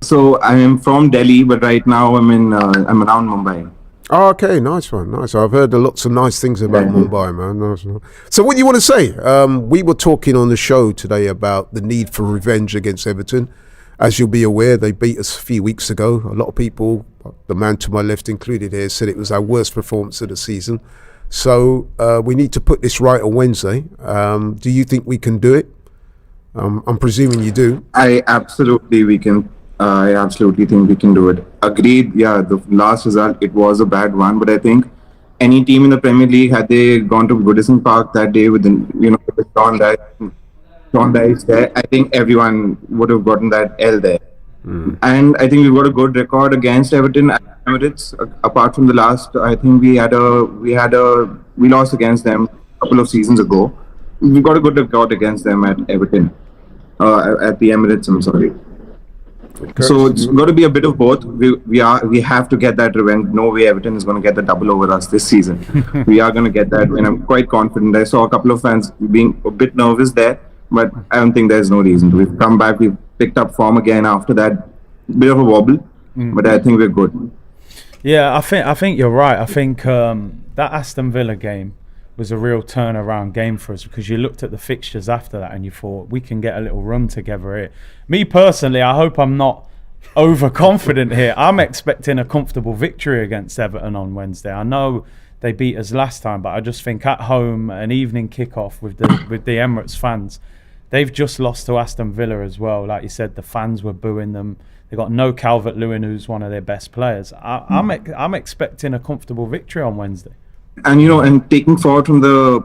Speaker 5: So I am from Delhi, but right now I'm around Mumbai.
Speaker 1: Oh, okay, nice one, nice. I've heard lots of nice things about Mumbai, man. Nice. So what do you want to say? We were talking on the show today about the need for revenge against Everton. As you'll be aware, they beat us a few weeks ago. A lot of people, the man to my left included here, said it was our worst performance of the season. So we need to put this right on Wednesday. Do you think we can do it? I'm presuming you do.
Speaker 5: I absolutely think we can do it. Agreed. Yeah, the last result, it was a bad one, but I think any team in the Premier League, had they gone to Goodison Park that day with Sean Dyche there, I think everyone would have gotten that L there. And I think we've got a good record against Everton at Emirates. Apart from the last, I think we lost against them a couple of seasons ago. We've got a good record against them at Everton, at the Emirates. I'm sorry. So it's got to be a bit of both. We have to get that revenge. No way Everton is going to get the double over us this season. We are going to get that, and I'm quite confident. I saw a couple of fans being a bit nervous there, but I don't think there's no reason to. We've come back. We've picked up form again after that bit of a wobble, but I think we're good.
Speaker 2: Yeah, I think you're right. I think that Aston Villa game was a real turnaround game for us because you looked at the fixtures after that and you thought we can get a little run together here. Me personally, I hope I'm not overconfident here. I'm expecting a comfortable victory against Everton on Wednesday. I know they beat us last time, but I just think at home, an evening kickoff with the Emirates fans, they've just lost to Aston Villa as well. Like you said, the fans were booing them. They got no Calvert-Lewin, who's one of their best players. I'm expecting a comfortable victory on Wednesday.
Speaker 5: And and taking forward from the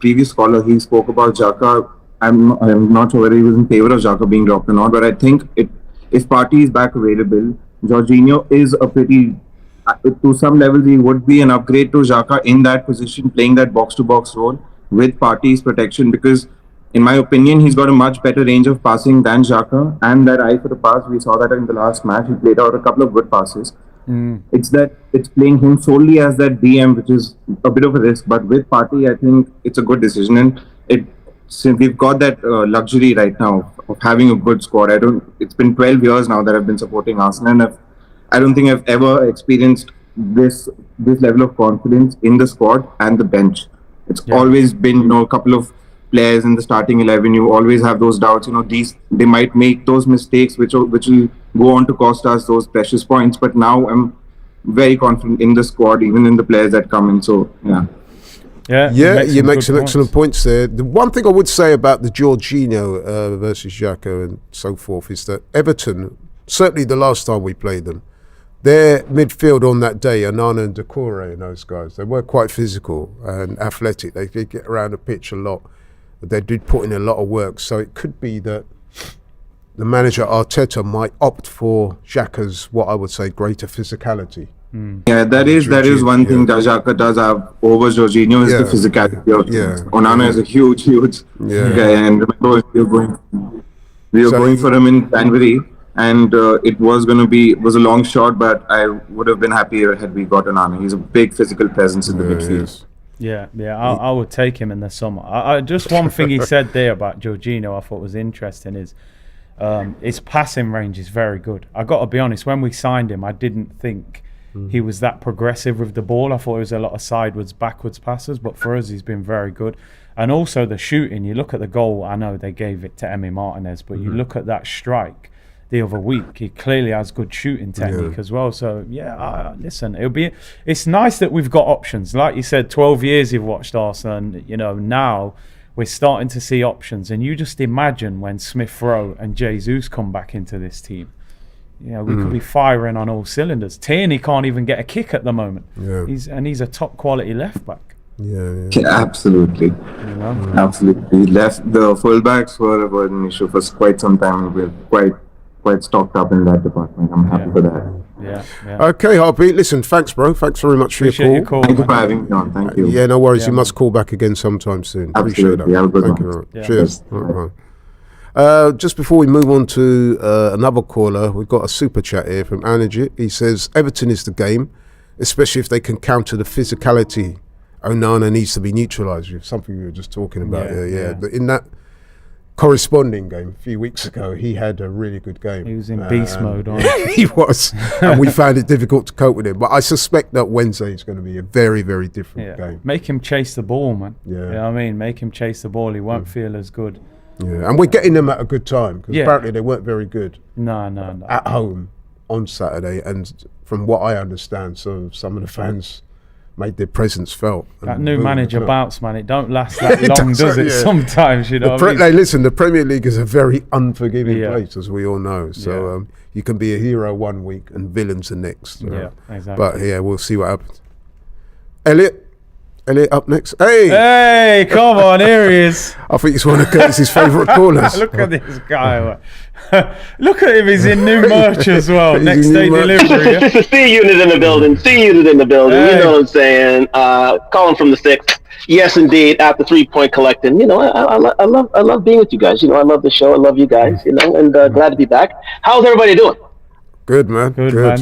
Speaker 5: previous caller, he spoke about Xhaka. I'm not sure whether he was in favor of Xhaka being dropped or not, but I think if Partey is back available, Jorginho is a pretty, to some levels, he would be an upgrade to Xhaka in that position, playing that box-to-box role with Partey's protection, because in my opinion, he's got a much better range of passing than Xhaka, and that eye for the pass, we saw that in the last match. He played out a couple of good passes. It's playing him solely as that DM, which is a bit of a risk, but with Partey, I think it's a good decision, and since we've got that luxury right now of having a good squad. It's been 12 years now that I've been supporting Arsenal, and I don't think I've ever experienced this level of confidence in the squad and the bench. It's always been a couple of players in the starting 11. You always have those doubts. They might make those mistakes which will go on to cost us those precious points. But now I'm very confident in the squad, even in the players that come in. So
Speaker 1: you make some excellent points there. The one thing I would say about the Jorginho versus Xhaka and so forth is that Everton, certainly the last time we played them, their midfield on that day, Onana and Doucouré and those guys, they were quite physical and athletic. They did get around the pitch a lot. But they did put in a lot of work. So it could be that the manager Arteta might opt for Xhaka's, what I would say, greater physicality.
Speaker 5: Yeah, that is one thing that Xhaka does have over Jorginho is the physicality of things. Onana is a huge guy, and remember we were going for him in January, and it was a long shot, but I would have been happier had we got Onana. He's a big physical presence in the midfield.
Speaker 2: Yeah, I would take him in the summer. I just one thing he said there about Jorginho I thought was interesting is his passing range is very good. I got to be honest, when we signed him, I didn't think he was that progressive with the ball. I thought it was a lot of sideways, backwards passes, but for us, he's been very good. And also the shooting, you look at the goal, I know they gave it to Emi Martinez, but you look at that strike the other week, he clearly has good shooting technique as well. So, listen, it's nice that we've got options. Like you said, 12 years you've watched Arsenal, and, now we're starting to see options. And you just imagine when Smith Rowe and Jesus come back into this team. We could be firing on all cylinders. Tierney can't even get a kick at the moment. Yeah. He's a top quality left back.
Speaker 5: Yeah, absolutely. Absolutely. The fullbacks were an issue for quite some time. We're quite stocked up in that department. I'm happy for that.
Speaker 2: Yeah.
Speaker 1: Okay, Heartbeat. Listen, thanks, bro. Thanks very much for your call.
Speaker 5: Thank you for having me on. Thank you.
Speaker 1: Yeah, no worries. You must call back again sometime soon.
Speaker 5: Absolutely.
Speaker 1: Appreciate that.
Speaker 5: Have a good
Speaker 1: Thank
Speaker 5: one.
Speaker 1: you. Cheers. Just before we move on to another caller, we've got a super chat here from Anajit. He says, Everton is the game, especially if they can counter the physicality. Onana needs to be neutralised. Something we were just talking about. But in that corresponding game a few weeks ago, he had a really good game.
Speaker 2: He was in beast mode,
Speaker 1: he was. And we found it difficult to cope with him. But I suspect that Wednesday is going to be a very, very different game.
Speaker 2: Make him chase the ball, man.
Speaker 1: Yeah.
Speaker 2: You know what I mean? Make him chase the ball. He won't feel as good.
Speaker 1: Yeah, and we're getting them at a good time, because apparently they weren't very good.
Speaker 2: No.
Speaker 1: At home on Saturday, and from what I understand, so some of the fans made their presence felt.
Speaker 2: That new manager bounce, man, it don't last that long, does it? Sometimes,
Speaker 1: listen, the Premier League is a very unforgiving place, as we all know. So you can be a hero one week and villains the next.
Speaker 2: Exactly.
Speaker 1: But we'll see what happens. Elliot up next.
Speaker 2: Hey, come on, here he is.
Speaker 1: I think he's one of Curtis's favourite callers.
Speaker 2: Look at this guy. Look at him, he's in new merch as well. Next day delivery.
Speaker 6: It's a C unit in the building. Hey. You know what I'm saying? Calling from the 6th. Yes, indeed. After 3-point collecting, I love being with you guys. I love the show. I love you guys. And glad to be back. How's everybody doing?
Speaker 1: Good, man.
Speaker 2: Good, man.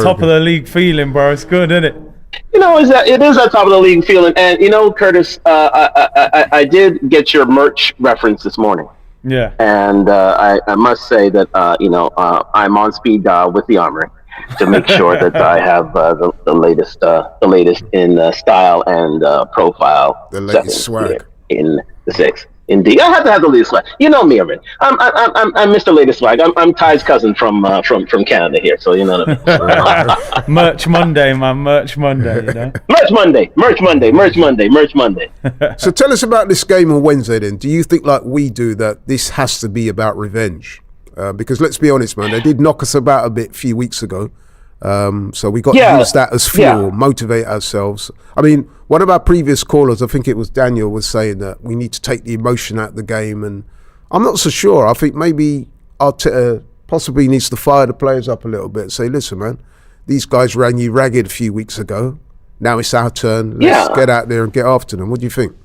Speaker 2: Top of the league feeling, bro. It's good, isn't it?
Speaker 6: It is that top of the league feeling. And Curtis, I did get your merch reference this morning.
Speaker 2: Yeah.
Speaker 6: And I must say that I'm on speed dial with the Armory to make sure that I have the latest in style and profile.
Speaker 1: The latest swag
Speaker 6: in the 6th. Indeed, I have to have the latest swag. You know me already. I'm Mr. Latest Swag. I'm Ty's cousin from Canada here, so you know what I mean.
Speaker 2: Merch Monday, man. Merch Monday.
Speaker 6: Merch Monday.
Speaker 1: So tell us about this game on Wednesday. Then, do you think, like we do, that this has to be about revenge? Because let's be honest, man, they did knock us about a bit a few weeks ago. So we got to use that as fuel, motivate ourselves. I mean, one of our previous callers, I think it was Daniel, was saying that we need to take the emotion out of the game, and I'm not so sure. I think maybe Arteta possibly needs to fire the players up a little bit and say, listen, man, these guys ran you ragged a few weeks ago. Now it's our turn. Let's get out there and get after them. What do you think?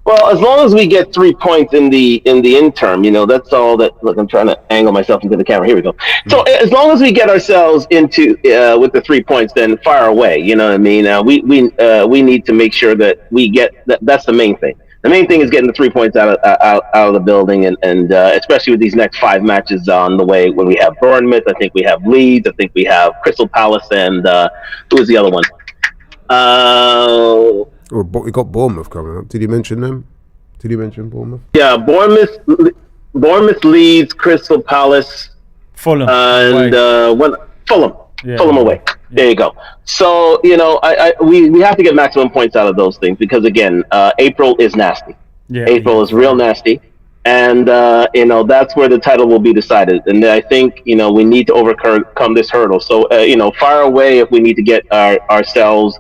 Speaker 6: Well, as long as we get 3 points in the interim, that's all that. Look, I'm trying to angle myself into the camera. Here we go. So as long as we get ourselves into with the 3 points, then fire away. You know what I mean? We need to make sure that we get that. That's the main thing. The main thing is getting the 3 points out of the building, and especially with these next 5 matches on the way. When we have Bournemouth, I think we have Leeds, I think we have Crystal Palace, and who was the other one?
Speaker 1: We got Bournemouth coming up. Did you mention them? Did you mention Bournemouth?
Speaker 6: Yeah, Bournemouth, Leeds, Crystal Palace,
Speaker 2: Fulham,
Speaker 6: and Fulham. Fulham away. Yeah. There you go. So we have to get maximum points out of those things, because again, April is nasty. Yeah, April is real nasty, and that's where the title will be decided. And I think we need to overcome this hurdle. So fire away if we need to get ourselves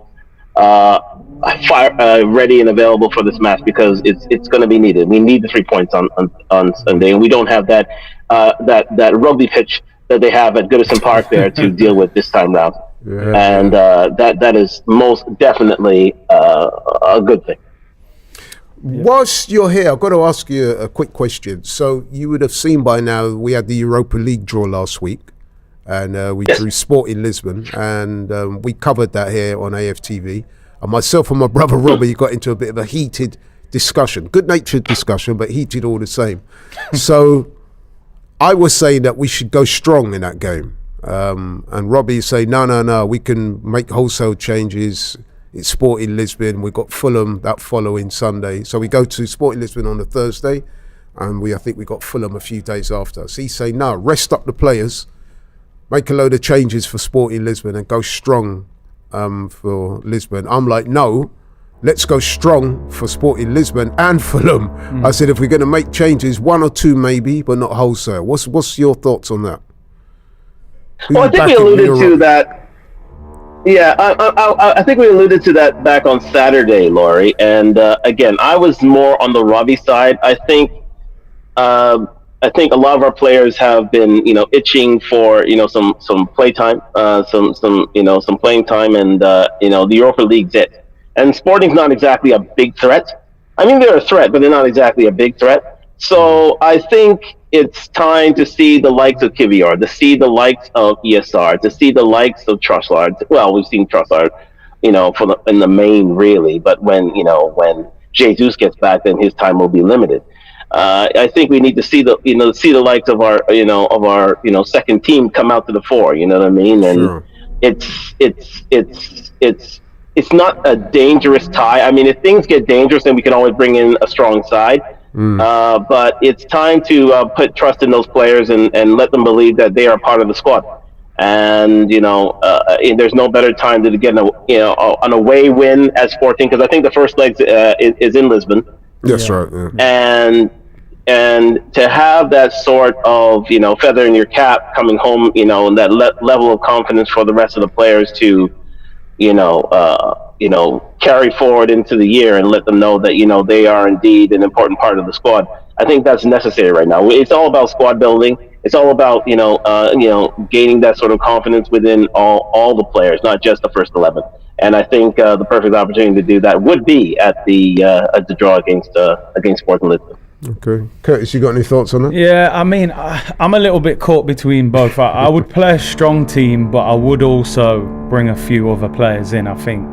Speaker 6: ready and available for this match, because it's going to be needed. We need the 3 points on Sunday, and we don't have that that rugby pitch that they have at Goodison Park there to deal with this time round. And that is most definitely a good thing.
Speaker 1: Whilst you're here, I've got to ask you a quick question. So you would have seen by now we had the Europa League draw last week, and we drew Sporting Lisbon, and we covered that here on AFTV. And myself and my brother Robbie got into a bit of a heated discussion, good-natured discussion, but heated all the same. So I was saying that we should go strong in that game. And Robbie saying, no, we can make wholesale changes. It's Sporting Lisbon. We've got Fulham that following Sunday. So we go to Sporting Lisbon on a Thursday, and I think we got Fulham a few days after. So he's saying, no, rest up the players, make a load of changes for Sporting Lisbon and go strong for Lisbon. I'm like, no, let's go strong for Sporting Lisbon and Fulham. I said, if we're going to make changes, 1 or 2 maybe, but not wholesale. What's your thoughts on that?
Speaker 6: Well, I think we alluded to that. Yeah, I think we alluded to that back on Saturday, Laurie. And again, I was more on the Robbie side. I think a lot of our players have been, itching for, some play time, some playing time, and the Europa League's it. And Sporting's not exactly a big threat. I mean, they're a threat, but they're not exactly a big threat. So I think it's time to see the likes of Kivior, to see the likes of ESR, to see the likes of Trossard. Well, we've seen Trossard, in the main, really. But when Jesus gets back, then his time will be limited. I think we need to see the likes of our second team come out to the fore. You know what I mean? And sure. It's not a dangerous tie. I mean, if things get dangerous, then we can always bring in a strong side. But it's time to put trust in those players and let them believe that they are part of the squad. And there's no better time to get an away win at Sporting, because I think the first leg is in Lisbon.
Speaker 1: That's right. Yeah.
Speaker 6: And to have that sort of feather in your cap coming home, and that level of confidence for the rest of the players to carry forward into the year and let them know that, they are indeed an important part of the squad. I think that's necessary right now. It's all about squad building. It's all about, gaining that sort of confidence within all the players, not just the first 11. And I think the perfect opportunity to do that would be at the draw against Sporting Lisbon.
Speaker 1: Okay. Curtis, you got any thoughts on that?
Speaker 2: Yeah, I mean, I'm a little bit caught between both. I would play a strong team, but I would also bring a few other players in. I think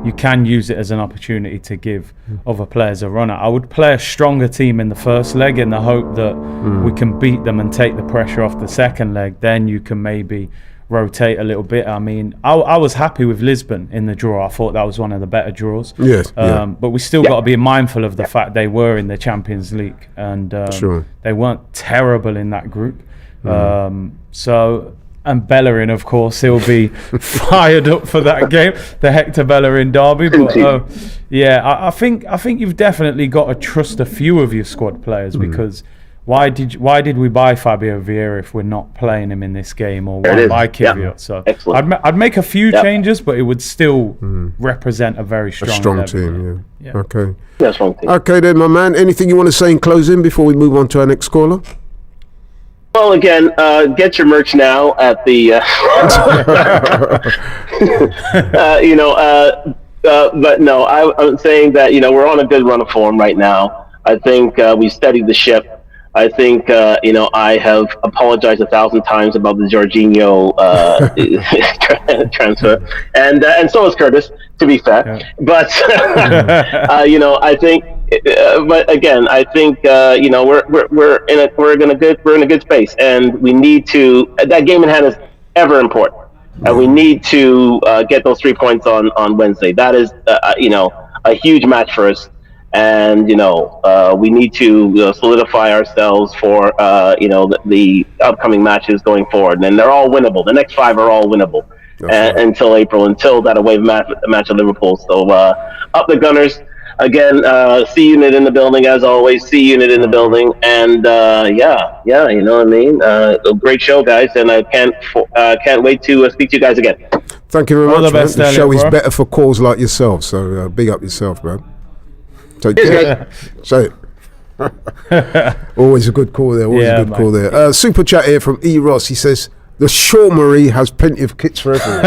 Speaker 2: you can use it as an opportunity to give other players a run. I would play a stronger team in the first leg in the hope that we can beat them and take the pressure off the second leg. Then you can maybe rotate a little bit. I mean, I was happy with Lisbon in the draw. I thought that was one of the better draws. Yes. But we still got to be mindful of the fact they were in the Champions League, and they weren't terrible in that group. And Bellerin, of course, he'll be fired up for that game, the Hector Bellerin derby. But I think you've definitely got to trust a few of your squad players, because why did we buy Fabio Vieira if we're not playing him in this game, or why buy Kivior?
Speaker 6: Yep.
Speaker 2: So I'd make a few changes, but it would still represent a very strong
Speaker 1: team. Yeah. Okay.
Speaker 6: Yeah, strong team.
Speaker 1: Okay then, my man. Anything you want to say in closing before we move on to our next caller?
Speaker 6: Well, again, get your merch now at the. But no, I'm saying that we're on a good run of form right now. I think we steadied the ship. I think I have apologized 1,000 times about the Jorginho transfer, and so has Curtis, to be fair. Yeah. But I think. But again, I think we're in a good space, and we need to. That game in hand is ever important, and we need to get those 3 points on Wednesday. That is a huge match for us, and we need to solidify ourselves for the upcoming matches going forward, and they're all winnable. The next 5 are all winnable until April, until that away match at Liverpool. So up the Gunners. Again, C Unit in the building as always. C Unit in the building, and you know what I mean. A great show, guys, and I can't wait to speak to you guys again.
Speaker 1: Thank you very much, man. The show is better for calls like yourself, so big up yourself, man. So say it. Always a good call there. Always a good call there. Super chat here from E. Ross. He says, the Shaw Marie has plenty of kits for everyone.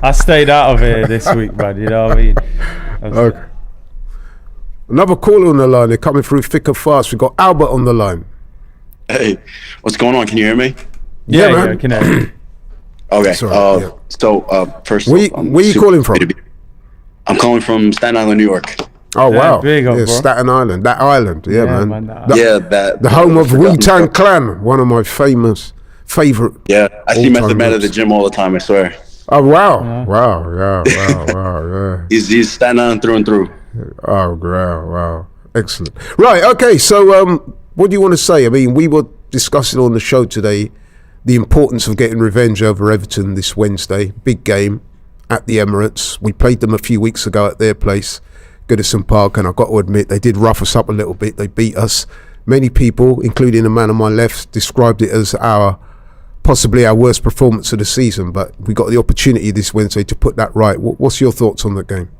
Speaker 2: I stayed out of here this week, man. You know what I mean?
Speaker 1: Okay. Another caller on the line. They're coming through thick and fast. We've got Albert on the line.
Speaker 7: Hey, what's going on? Can you hear me?
Speaker 1: Yeah, man.
Speaker 2: I can hear you.
Speaker 7: Okay.
Speaker 1: Sorry,
Speaker 7: First,
Speaker 1: where you calling from?
Speaker 7: I'm calling from Staten Island, New York.
Speaker 1: Oh, wow.
Speaker 2: Big up, bro.
Speaker 1: Staten Island. That island. Yeah, man.
Speaker 7: The
Speaker 1: home of Wu-Tang Clan. One of my favorite.
Speaker 7: Yeah, I see Method Man at
Speaker 1: groups.
Speaker 7: the gym all the time, I swear.
Speaker 1: Oh, wow. Wow. Yeah.
Speaker 7: He's Staten Island through and through.
Speaker 1: Oh, wow. Excellent. Right, okay. So, what do you want to say? I mean, we were discussing on the show today the importance of getting revenge over Everton this Wednesday. Big game at the Emirates. We played them a few weeks ago at their place, Goodison Park, and I've got to admit, they did rough us up a little bit. They beat us. Many people, including the man on my left, described it as possibly our worst performance of the season, but we got the opportunity this Wednesday to put that right. What's your thoughts on that game?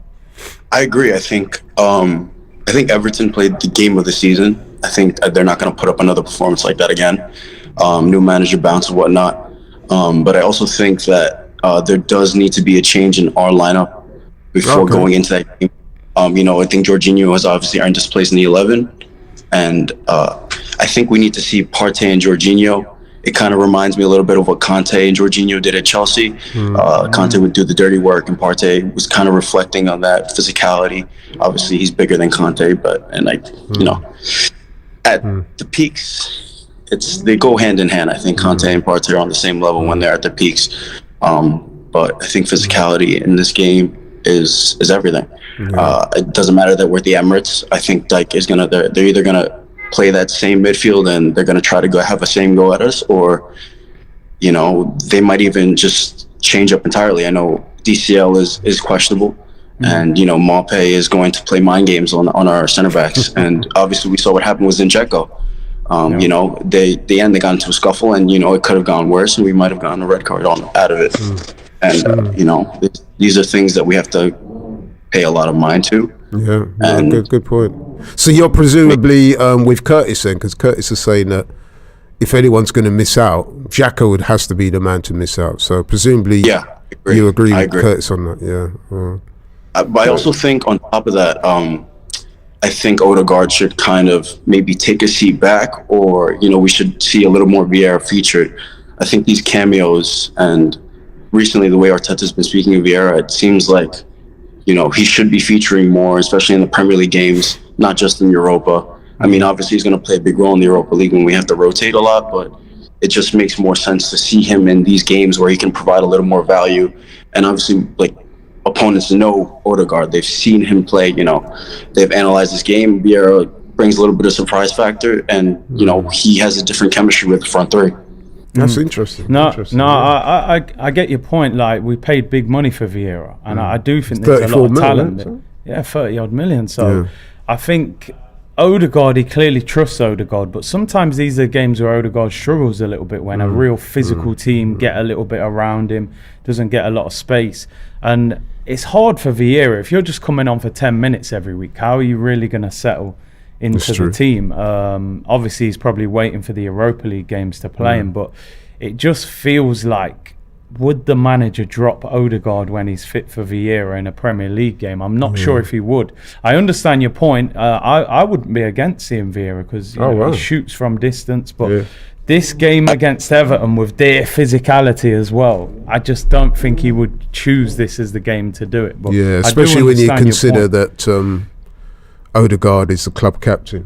Speaker 7: I agree. I think Everton played the game of the season. I think they're not going to put up another performance like that again. New manager bounce and whatnot. But I also think that there does need to be a change in our lineup before going into that game. I think Jorginho has obviously earned his place in the 11. And I think we need to see Partey and Jorginho. It kind of reminds me a little bit of what Conte and Jorginho did at Chelsea. Conte would do the dirty work, and Partey was kind of reflecting on that physicality. Obviously, he's bigger than Conte, at the peaks, they go hand in hand. I think Conte and Partey are on the same level when they're at their peaks. But I think physicality in this game is everything. It doesn't matter that we're at the Emirates. I think Dyke is they're either gonna play that same midfield and they're going to try to have a same go at us, or they might even just change up entirely. I know DCL is questionable, and Maupay is going to play mind games on our center backs, and obviously we saw what happened with Zinchenko. They got into a scuffle, and it could have gone worse, and we might have gotten a red card out of it. And these are things that we have to pay a lot of mind to.
Speaker 1: Good point. So you're presumably with Curtis then, because Curtis is saying that if anyone's going to miss out, Xhaka has to be the man to miss out. So presumably, you agree with Curtis on that,
Speaker 7: But I also think on top of that, I think Odegaard should kind of maybe take a seat back, or we should see a little more Vieira featured. I think these cameos, and recently the way Arteta's been speaking of Vieira, it seems like he should be featuring more, especially in the Premier League games, not just in Europa. I mean, obviously he's going to play a big role in the Europa League when we have to rotate a lot, but it just makes more sense to see him in these games where he can provide a little more value. And obviously, opponents know Odegaard. They've seen him play, they've analyzed this game. Vieira brings a little bit of surprise factor, and, he has a different chemistry with the front three.
Speaker 1: That's interesting.
Speaker 2: I get your point. Like, we paid big money for Vieira, and I do think there's a lot of talent. 30 odd million. So I think Odegaard, he clearly trusts Odegaard, but sometimes these are games where Odegaard struggles a little bit when a real physical team get a little bit around him, doesn't get a lot of space. And it's hard for Vieira. If you're just coming on for 10 minutes every week, how are you really going to settle into the team? Obviously he's probably waiting for the Europa League games to play him, but it just feels like, would the manager drop Odegaard when he's fit for Vieira in a Premier League game? I'm not sure if he would. I understand your point. I wouldn't be against seeing Vieira because he shoots from distance, but this game against Everton with their physicality as well, I just don't think he would choose this as the game to do it. But
Speaker 1: especially when you consider that Odegaard is the club captain,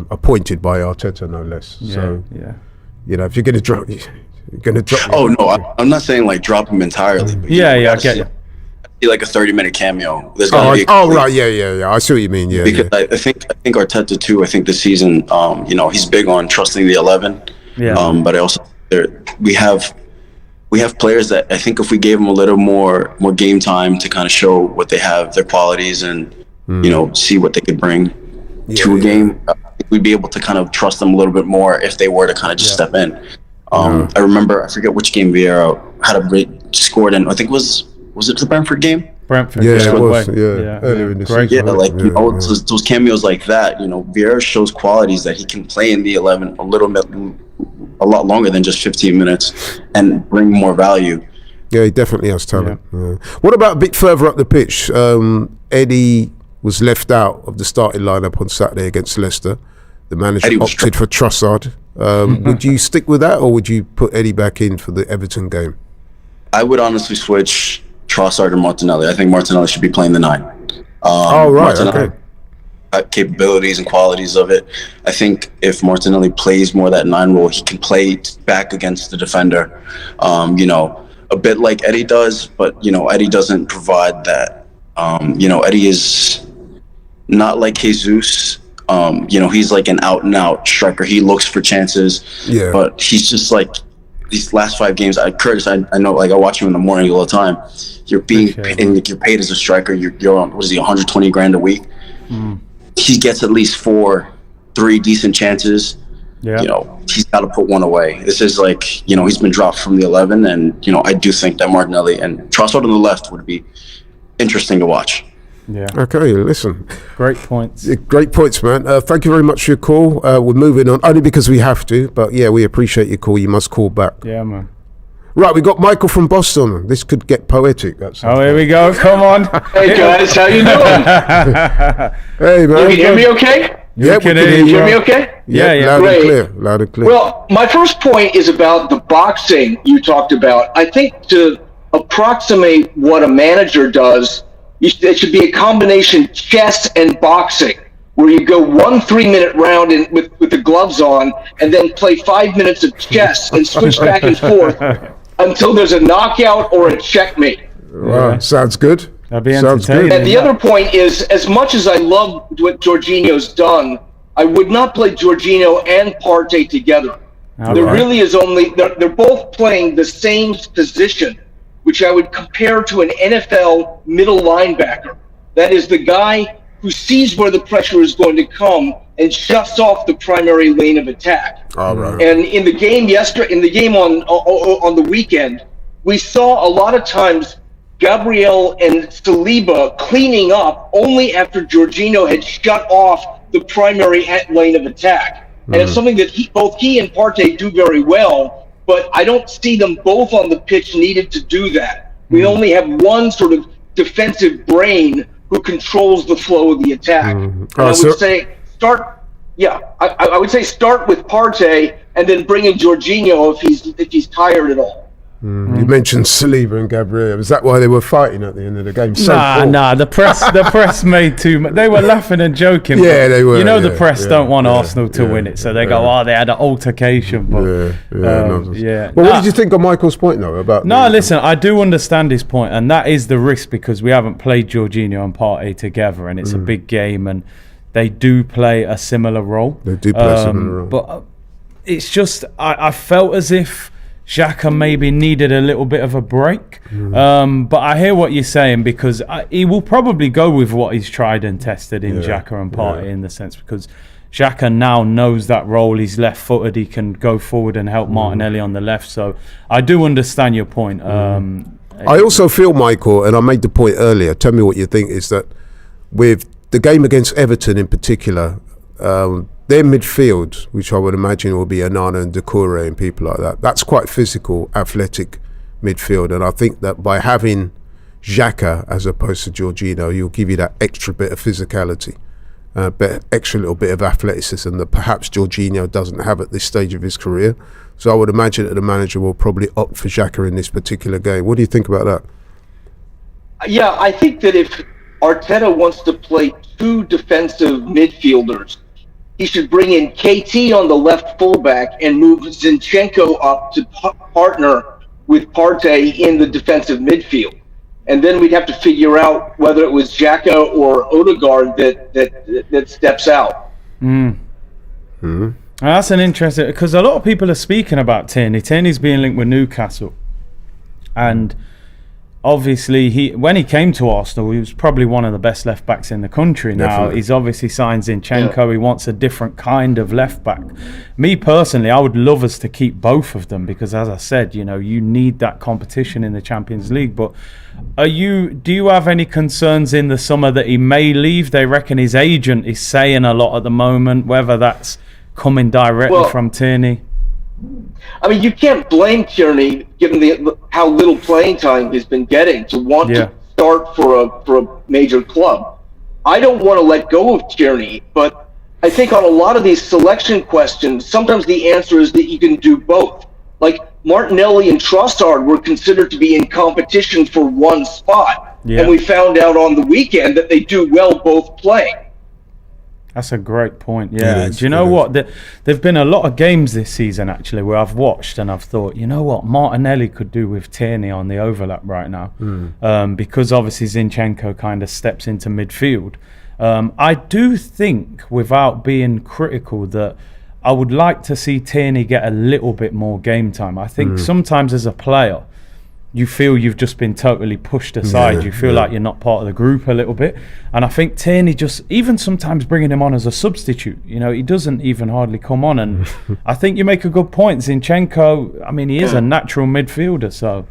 Speaker 1: appointed by Arteta, no less. If you're going to drop, you're going to drop.
Speaker 7: Oh no, I'm not saying drop him entirely. But,
Speaker 2: I get you.
Speaker 7: Be like a 30-minute cameo.
Speaker 1: Right, I see what you mean.
Speaker 7: Because I think Arteta too. I think this season, he's big on trusting the 11. But I also we have players that I think if we gave them a little more game time to kind of show what they have, their qualities, and see what they could bring to a game, we'd be able to kind of trust them a little bit more if they were to kind of just step in. I remember, I forget which game Vieira had scored in. I think was it the Brentford game?
Speaker 2: Brentford.
Speaker 1: Yeah, it was.
Speaker 2: away.
Speaker 1: Yeah, earlier in the
Speaker 2: Great.
Speaker 1: season.
Speaker 7: Yeah, like
Speaker 1: Yeah.
Speaker 7: those cameos like that. Vieira shows qualities that he can play in the 11 a lot longer than just 15 minutes and bring more value.
Speaker 1: Yeah, he definitely has talent. Yeah. What about a bit further up the pitch? Eddie was left out of the starting lineup on Saturday against Leicester. The manager opted for Trossard. Would you stick with that, or would you put Eddie back in for the Everton game?
Speaker 7: I would honestly switch Trossard and Martinelli. I think Martinelli should be playing the 9.
Speaker 1: Right,
Speaker 7: Martinelli, capabilities and qualities of it. I think if Martinelli plays more that 9 role, he can play back against the defender. A bit like Eddie does, but Eddie doesn't provide that. Eddie is not like Jesus. He's like an out and out striker. He looks for chances. Yeah. But he's just like these last 5 games. Curtis, I know, like I watch him in the morning all the time. You're being paid, you're paid as a striker. You're on, what is he, 120 grand a week? He gets at least 3 decent chances. Yeah. He's got to put one away. This is like, he's been dropped from the 11, and I do think that Martinelli and Trossard on the left would be interesting to watch.
Speaker 2: Yeah.
Speaker 1: Okay, listen.
Speaker 2: Great points.
Speaker 1: Great points, man. Thank you very much for your call. We're moving on, only because we have to, but yeah, we appreciate your call. You must call back.
Speaker 2: Yeah, man.
Speaker 1: Right, we got Michael from Boston. This could get poetic.
Speaker 2: Here we go. Come on.
Speaker 8: Hey guys, how you doing?
Speaker 1: Hey man.
Speaker 8: You can hear me okay?
Speaker 1: Yeah, we can hear you.
Speaker 8: Hear me okay?
Speaker 1: Yeah. Loud and clear.
Speaker 8: Well, my first point is about the boxing you talked about. I think to approximate what a manager does, it should be a combination chess and boxing, where you go 1 3-minute round with the gloves on, and then play 5 minutes of chess and switch back and forth until there's a knockout or a checkmate.
Speaker 1: Wow, sounds good.
Speaker 2: That'd be entertaining.
Speaker 8: And the other point is, as much as I love what Jorginho's done, I would not play Jorginho and Partey together. Really is only they're both playing the same position, which I would compare to an NFL middle linebacker. That is the guy who sees where the pressure is going to come and shuts off the primary lane of attack.
Speaker 1: Right.
Speaker 8: And in the game on the weekend, we saw a lot of times Gabriel and Saliba cleaning up only after Jorginho had shut off the primary lane of attack. And it's something that both he and Partey do very well, but I don't see them both on the pitch needed to do that. We only have one sort of defensive brain who controls the flow of the attack. I would say start with Partey and then bring in Jorginho if he's tired at all.
Speaker 1: You mentioned Saliba and Gabriel. Is that why they were fighting at the end of the game?
Speaker 2: Nah. The press made too much. They were laughing and joking.
Speaker 1: Yeah, they were.
Speaker 2: The press don't want Arsenal to win it, so they go, they had an altercation. But
Speaker 1: Well, what did you think of Michael's point, though?
Speaker 2: Listen, I do understand his point, and that is the risk because we haven't played Jorginho and Partey together, and it's a big game, and they do play a similar role.
Speaker 1: They do play a similar role.
Speaker 2: But it's just, I felt as if Xhaka maybe needed a little bit of a break. But I hear what you're saying because he will probably go with what he's tried and tested in Xhaka and Partey in the sense because Xhaka now knows that role. He's left-footed. He can go forward and help Martinelli on the left. So I do understand your point.
Speaker 1: I also feel, Michael, and I made the point earlier, tell me what you think, is that with the game against Everton in particular, their midfield, which I would imagine will be Onana and Doucouré and people like that, that's quite physical, athletic midfield. And I think that by having Xhaka as opposed to Jorginho, he'll give you that extra bit of physicality, extra little bit of athleticism that perhaps Jorginho doesn't have at this stage of his career. So I would imagine that the manager will probably opt for Xhaka in this particular game. What do you think about that?
Speaker 8: Yeah, I think that if Arteta wants to play 2 defensive midfielders, he should bring in KT on the left fullback and move Zinchenko up to partner with Partey in the defensive midfield. And then we'd have to figure out whether it was Xhaka or Odegaard that steps out.
Speaker 2: That's an interesting, because a lot of people are speaking about Tierney. Tierney's being linked with Newcastle. And obviously, when he came to Arsenal, he was probably one of the best left backs in the country. Now
Speaker 1: Definitely.
Speaker 2: he's obviously signed Zinchenko. He wants a different kind of left back. Me personally, I would love us to keep both of them because, as I said, you need that competition in the Champions League. But do you have any concerns in the summer that he may leave? They reckon his agent is saying a lot at the moment, whether that's coming directly from Tierney.
Speaker 8: I mean, you can't blame Tierney, given how little playing time he's been getting, to want to start for a major club. I don't want to let go of Tierney, but I think on a lot of these selection questions, sometimes the answer is that you can do both. Like Martinelli and Trossard were considered to be in competition for one spot, and we found out on the weekend that they do well both playing.
Speaker 2: That's a great point. Yeah. Do you know what? There've been a lot of games this season, actually, where I've watched and I've thought, you know what? Martinelli could do with Tierney on the overlap right now. Because obviously Zinchenko kind of steps into midfield. I do think, without being critical, that I would like to see Tierney get a little bit more game time. I think sometimes as a player, you feel you've just been totally pushed aside. You feel like you're not part of the group a little bit. And I think Tierney just, even sometimes bringing him on as a substitute, he doesn't even hardly come on. And I think you make a good point. Zinchenko, I mean, he is a natural midfielder, so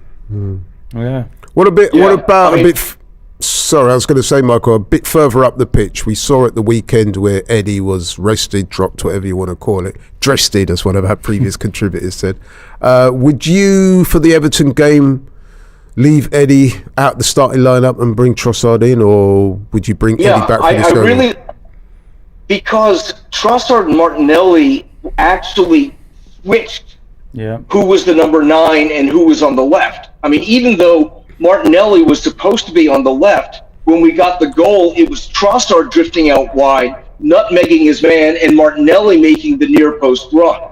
Speaker 2: yeah.
Speaker 1: What about sorry, I was going to say, Michael, a bit further up the pitch, we saw at the weekend where Eddie was rested, dropped, whatever you want to call it, dressed, as one of our previous contributors said. Would you, for the Everton game, leave Eddie out the starting lineup and bring Trossard in, or would you bring Eddie back for this game?
Speaker 8: Really, because Trossard and Martinelli actually switched who was the number 9 and who was on the left. I mean, even though Martinelli was supposed to be on the left, when we got the goal, it was Trossard drifting out wide, nutmegging his man, and Martinelli making the near post run.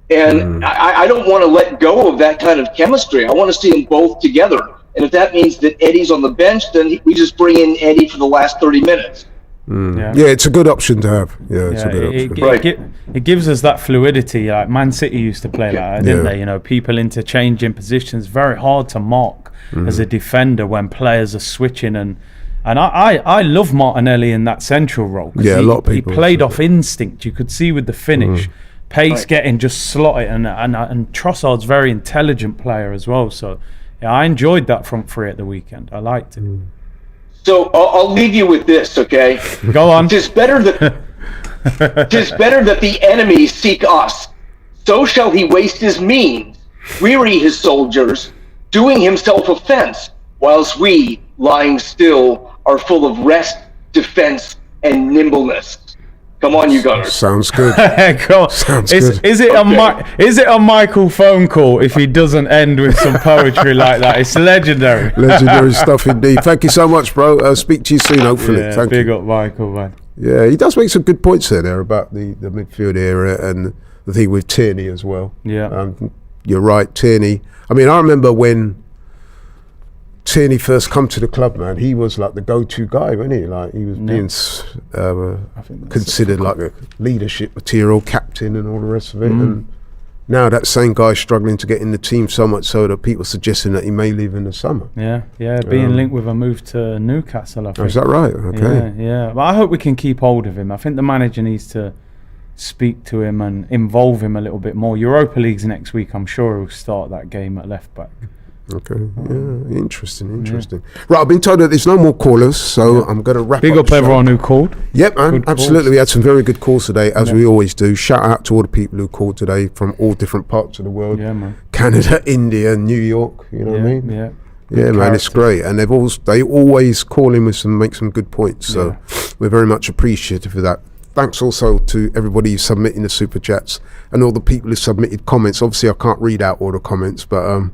Speaker 8: And I don't want to let go of that kind of chemistry. I want to see them both together. And if that means that Eddie's on the bench, then we just bring in Eddie for the last 30 minutes.
Speaker 1: Yeah, it's a good option to have. It's a good option.
Speaker 2: It gives us that fluidity. Like Man City used to play like that, didn't they? People interchanging positions. Very hard to mark as a defender when players are switching. And I love Martinelli in that central role.
Speaker 1: Yeah, a lot of people.
Speaker 2: He played off instinct. You could see with the finish. Pace getting just slotted, and Trossard's a very intelligent player as well. So I enjoyed that front three at the weekend. I liked it.
Speaker 8: So I'll leave you with this, okay?
Speaker 2: Go on.
Speaker 8: 'Tis better that the enemy seek us. So shall he waste his means, weary his soldiers, doing himself offense, whilst we, lying still, are full of rest, defense, and nimbleness. Come on, you gunners.
Speaker 1: Sounds good.
Speaker 2: Sounds good. Is it a Michael phone call if he doesn't end with some poetry like that? It's legendary.
Speaker 1: Legendary stuff indeed. Thank you so much, bro. Speak to you soon, hopefully.
Speaker 2: Yeah,
Speaker 1: Thank
Speaker 2: big
Speaker 1: you.
Speaker 2: up Michael, man.
Speaker 1: Yeah, he does make some good points there about the midfield area and the thing with Tierney as well.
Speaker 2: Yeah.
Speaker 1: You're right, Tierney. I mean, I remember when Tierney first come to the club, man, he was like the go-to guy, wasn't he? Like he was being considered like a leadership material, captain and all the rest of it. And now that same guy's struggling to get in the team, so much so that people are suggesting that he may leave in the summer.
Speaker 2: Yeah, being linked with a move to Newcastle, I think.
Speaker 1: Is that right? Okay.
Speaker 2: Yeah. But I hope we can keep hold of him. I think the manager needs to speak to him and involve him a little bit more. Europa League's next week. I'm sure he'll start that game at left back.
Speaker 1: Okay, interesting. Right, I've been told that there's no more callers, so I'm going to wrap up.
Speaker 2: Big up everyone who called.
Speaker 1: Yep, man, absolutely. We had some very good calls today, as we always do. Shout out to all the people who called today from all different parts of the world.
Speaker 2: Yeah, man.
Speaker 1: Canada, India, New York, you know what I mean?
Speaker 2: Yeah.
Speaker 1: Yeah, man, it's great. And they always call in with make some good points, so we're very much appreciative of that. Thanks also to everybody who's submitting the super chats and all the people who submitted comments. Obviously, I can't read out all the comments, but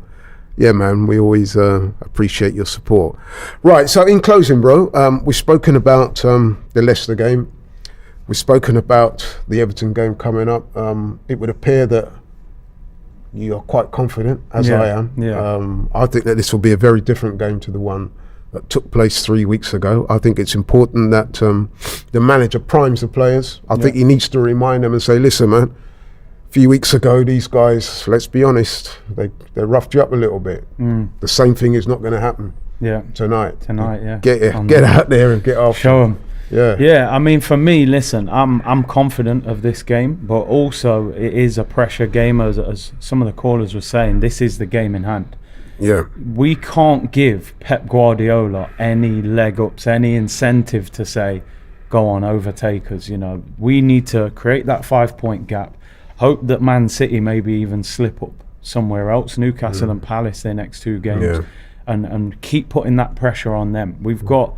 Speaker 1: yeah, man, we always appreciate your support. Right, so in closing, bro, we've spoken about the Leicester game. We've spoken about the Everton game coming up. It would appear that you are quite confident, as I am.
Speaker 2: Yeah.
Speaker 1: I think that this will be a very different game to the one that took place 3 weeks ago. I think it's important that the manager primes the players. I think he needs to remind them and say, listen, man, few weeks ago, these guys, let's be honest, they roughed you up a little bit. The same thing is not going to happen. tonight.
Speaker 2: Yeah.
Speaker 1: Get out there and get off.
Speaker 2: Show them.
Speaker 1: Yeah.
Speaker 2: Yeah, I mean, for me, listen, I'm confident of this game, but also it is a pressure game, as some of the callers were saying. This is the game in hand.
Speaker 1: Yeah.
Speaker 2: We can't give Pep Guardiola any leg ups, any incentive to say, go on, overtake us. You know, we need to create that 5-point gap. Hope that Man City maybe even slip up somewhere else, Newcastle and Palace, their next 2 games, and keep putting that pressure on them. We've got,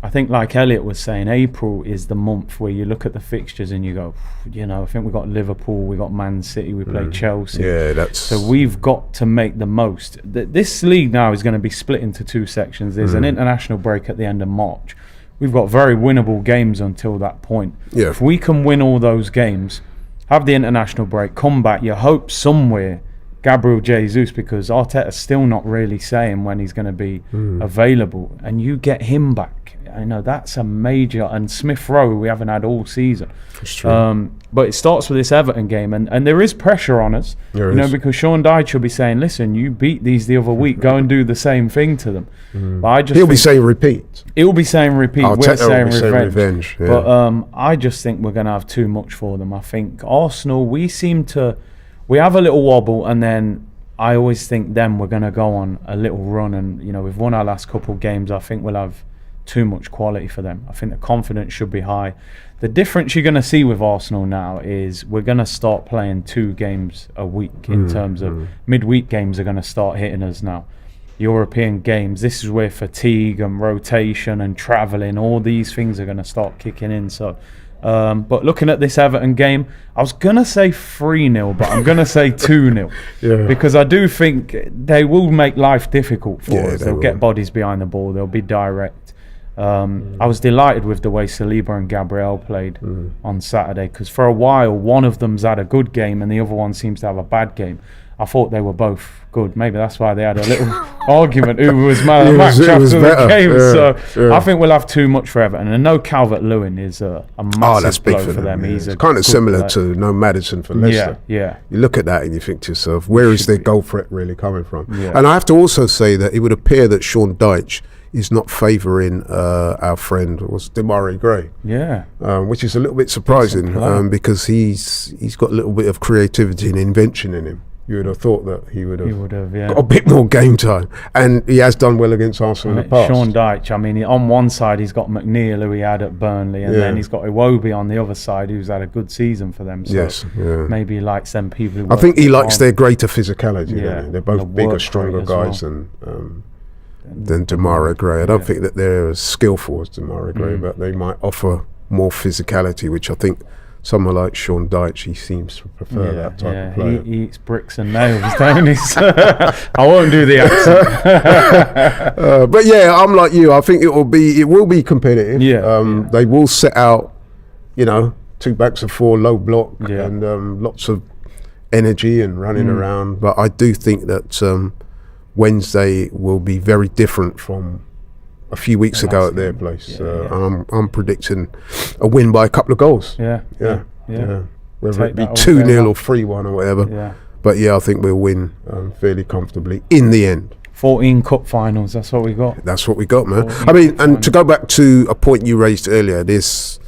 Speaker 2: I think, like Elliot was saying, April is the month where you look at the fixtures and you go, you know, I think we've got Liverpool, we got Man City, we play Chelsea.
Speaker 1: Yeah,
Speaker 2: so we've got to make the most. This league now is going to be split into 2 sections. There's an international break at the end of March. We've got very winnable games until that point.
Speaker 1: Yeah.
Speaker 2: If we can win all those games, have the international break, come back, you hope somewhere Gabriel Jesus, because Arteta's still not really saying when he's going to be available, and you get him back. I know that's a major, and Smith Rowe we haven't had all season.
Speaker 1: That's true.
Speaker 2: But it starts with this Everton game, and there is pressure on us, because Sean Dyche will be saying, listen, you beat these the other week, go and do the same thing to them. But I just
Speaker 1: he'll be saying repeat.
Speaker 2: He'll be saying repeat. We're saying
Speaker 1: revenge. Yeah.
Speaker 2: But I just think we're going to have too much for them. I think Arsenal, we have a little wobble, and then I always think then we're going to go on a little run, and you know, we've won our last couple of games. I think we'll have too much quality for them. I think the confidence should be high. The difference you're going to see with Arsenal now is we're going to start playing 2 games a week in terms of midweek games are going to start hitting us now. European games, this is where fatigue and rotation and travelling, all these things are going to start kicking in. So, but looking at this Everton game, I was going to say 3-0, but I'm going to say 2-0 because I do think they will make life difficult for us. They'll get bodies behind the ball. They'll be direct. I was delighted with the way Saliba and Gabriel played on Saturday, because for a while one of them's had a good game and the other one seems to have a bad game. I thought they were both good. Maybe that's why they had a little argument who was man of the match after the game. So I think we'll have too much for Everton. And no Calvert-Lewin is a massive blow for them.
Speaker 1: Yeah.
Speaker 2: He's
Speaker 1: it's kind of similar to no Maddison for Leicester.
Speaker 2: Yeah.
Speaker 1: You look at that and you think to yourself, where is their goal threat really coming from? Yeah. And I have to also say that it would appear that Sean Dyche is not favouring our friend Demarai Gray.
Speaker 2: Yeah.
Speaker 1: Which is a little bit surprising because he's got a little bit of creativity and invention in him. You would have thought that he would have got a bit more game time, and he has done well against Arsenal in the past.
Speaker 2: Sean Dyche, I mean, on one side he's got McNeil, who he had at Burnley, and then he's got Iwobi on the other side, who's had a good season for them. So maybe he likes them people. Who
Speaker 1: I think he likes their greater physicality. Yeah, they're both bigger, stronger guys than Demarai Gray. I don't think that they're as skillful as Demarai Gray, but they might offer more physicality, which I think someone like Sean Dyche, he seems to prefer that type of player.
Speaker 2: He eats bricks and nails, don't he? I won't do the accent.
Speaker 1: But yeah, I'm like you. I think it will be competitive. They will set out, 2 backs of 4, low block, and lots of energy and running around. But I do think that Wednesday will be very different from a few weeks ago at their place. I'm predicting a win by a couple of goals. Yeah. Whether it be 2-0 or 3-1 or whatever. Yeah. But I think we'll win fairly comfortably in the end.
Speaker 2: 14 cup finals, that's what we got.
Speaker 1: That's what we got, man. I mean, and to go back to a point you raised earlier, this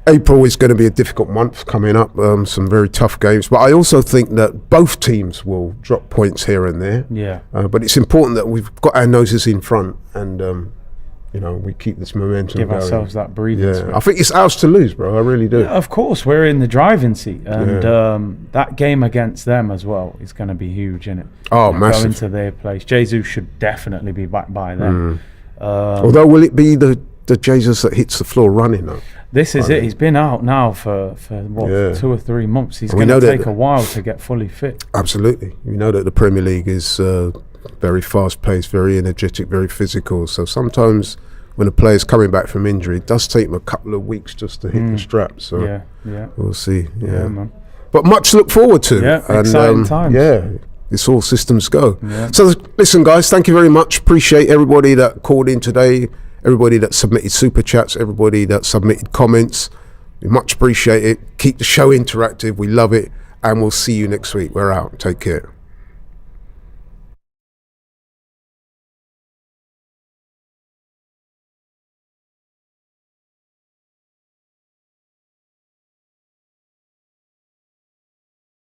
Speaker 1: April is going to be a difficult month coming up, some very tough games. But I also think that both teams will drop points here and there.
Speaker 2: Yeah.
Speaker 1: But it's important that we've got our noses in front and we keep this momentum
Speaker 2: Give
Speaker 1: going.
Speaker 2: ourselves that breathing space.
Speaker 1: I think it's ours to lose, bro. I really do.
Speaker 2: Yeah, of course, we're in the driving seat. And that game against them as well is going to be huge, isn't it?
Speaker 1: Oh, massive.
Speaker 2: Go into their place. Jesus should definitely be back by then.
Speaker 1: Although, will it be the Jesus that hits the floor running, though?
Speaker 2: This is it. He's been out now for 2 or 3 months. He's going to take a while to get fully fit.
Speaker 1: Absolutely. We know that the Premier League is very fast-paced, very energetic, very physical. So sometimes when a player's coming back from injury, it does take him a couple of weeks just to hit the strap. So we'll see. Yeah, man. But much to look forward to.
Speaker 2: Yeah, and, exciting times.
Speaker 1: Yeah, it's all systems go. Yeah. So listen, guys, thank you very much. Appreciate everybody that called in today, everybody that submitted super chats, everybody that submitted comments. We much appreciate it. Keep the show interactive. We love it. And we'll see you next week. We're out. Take care.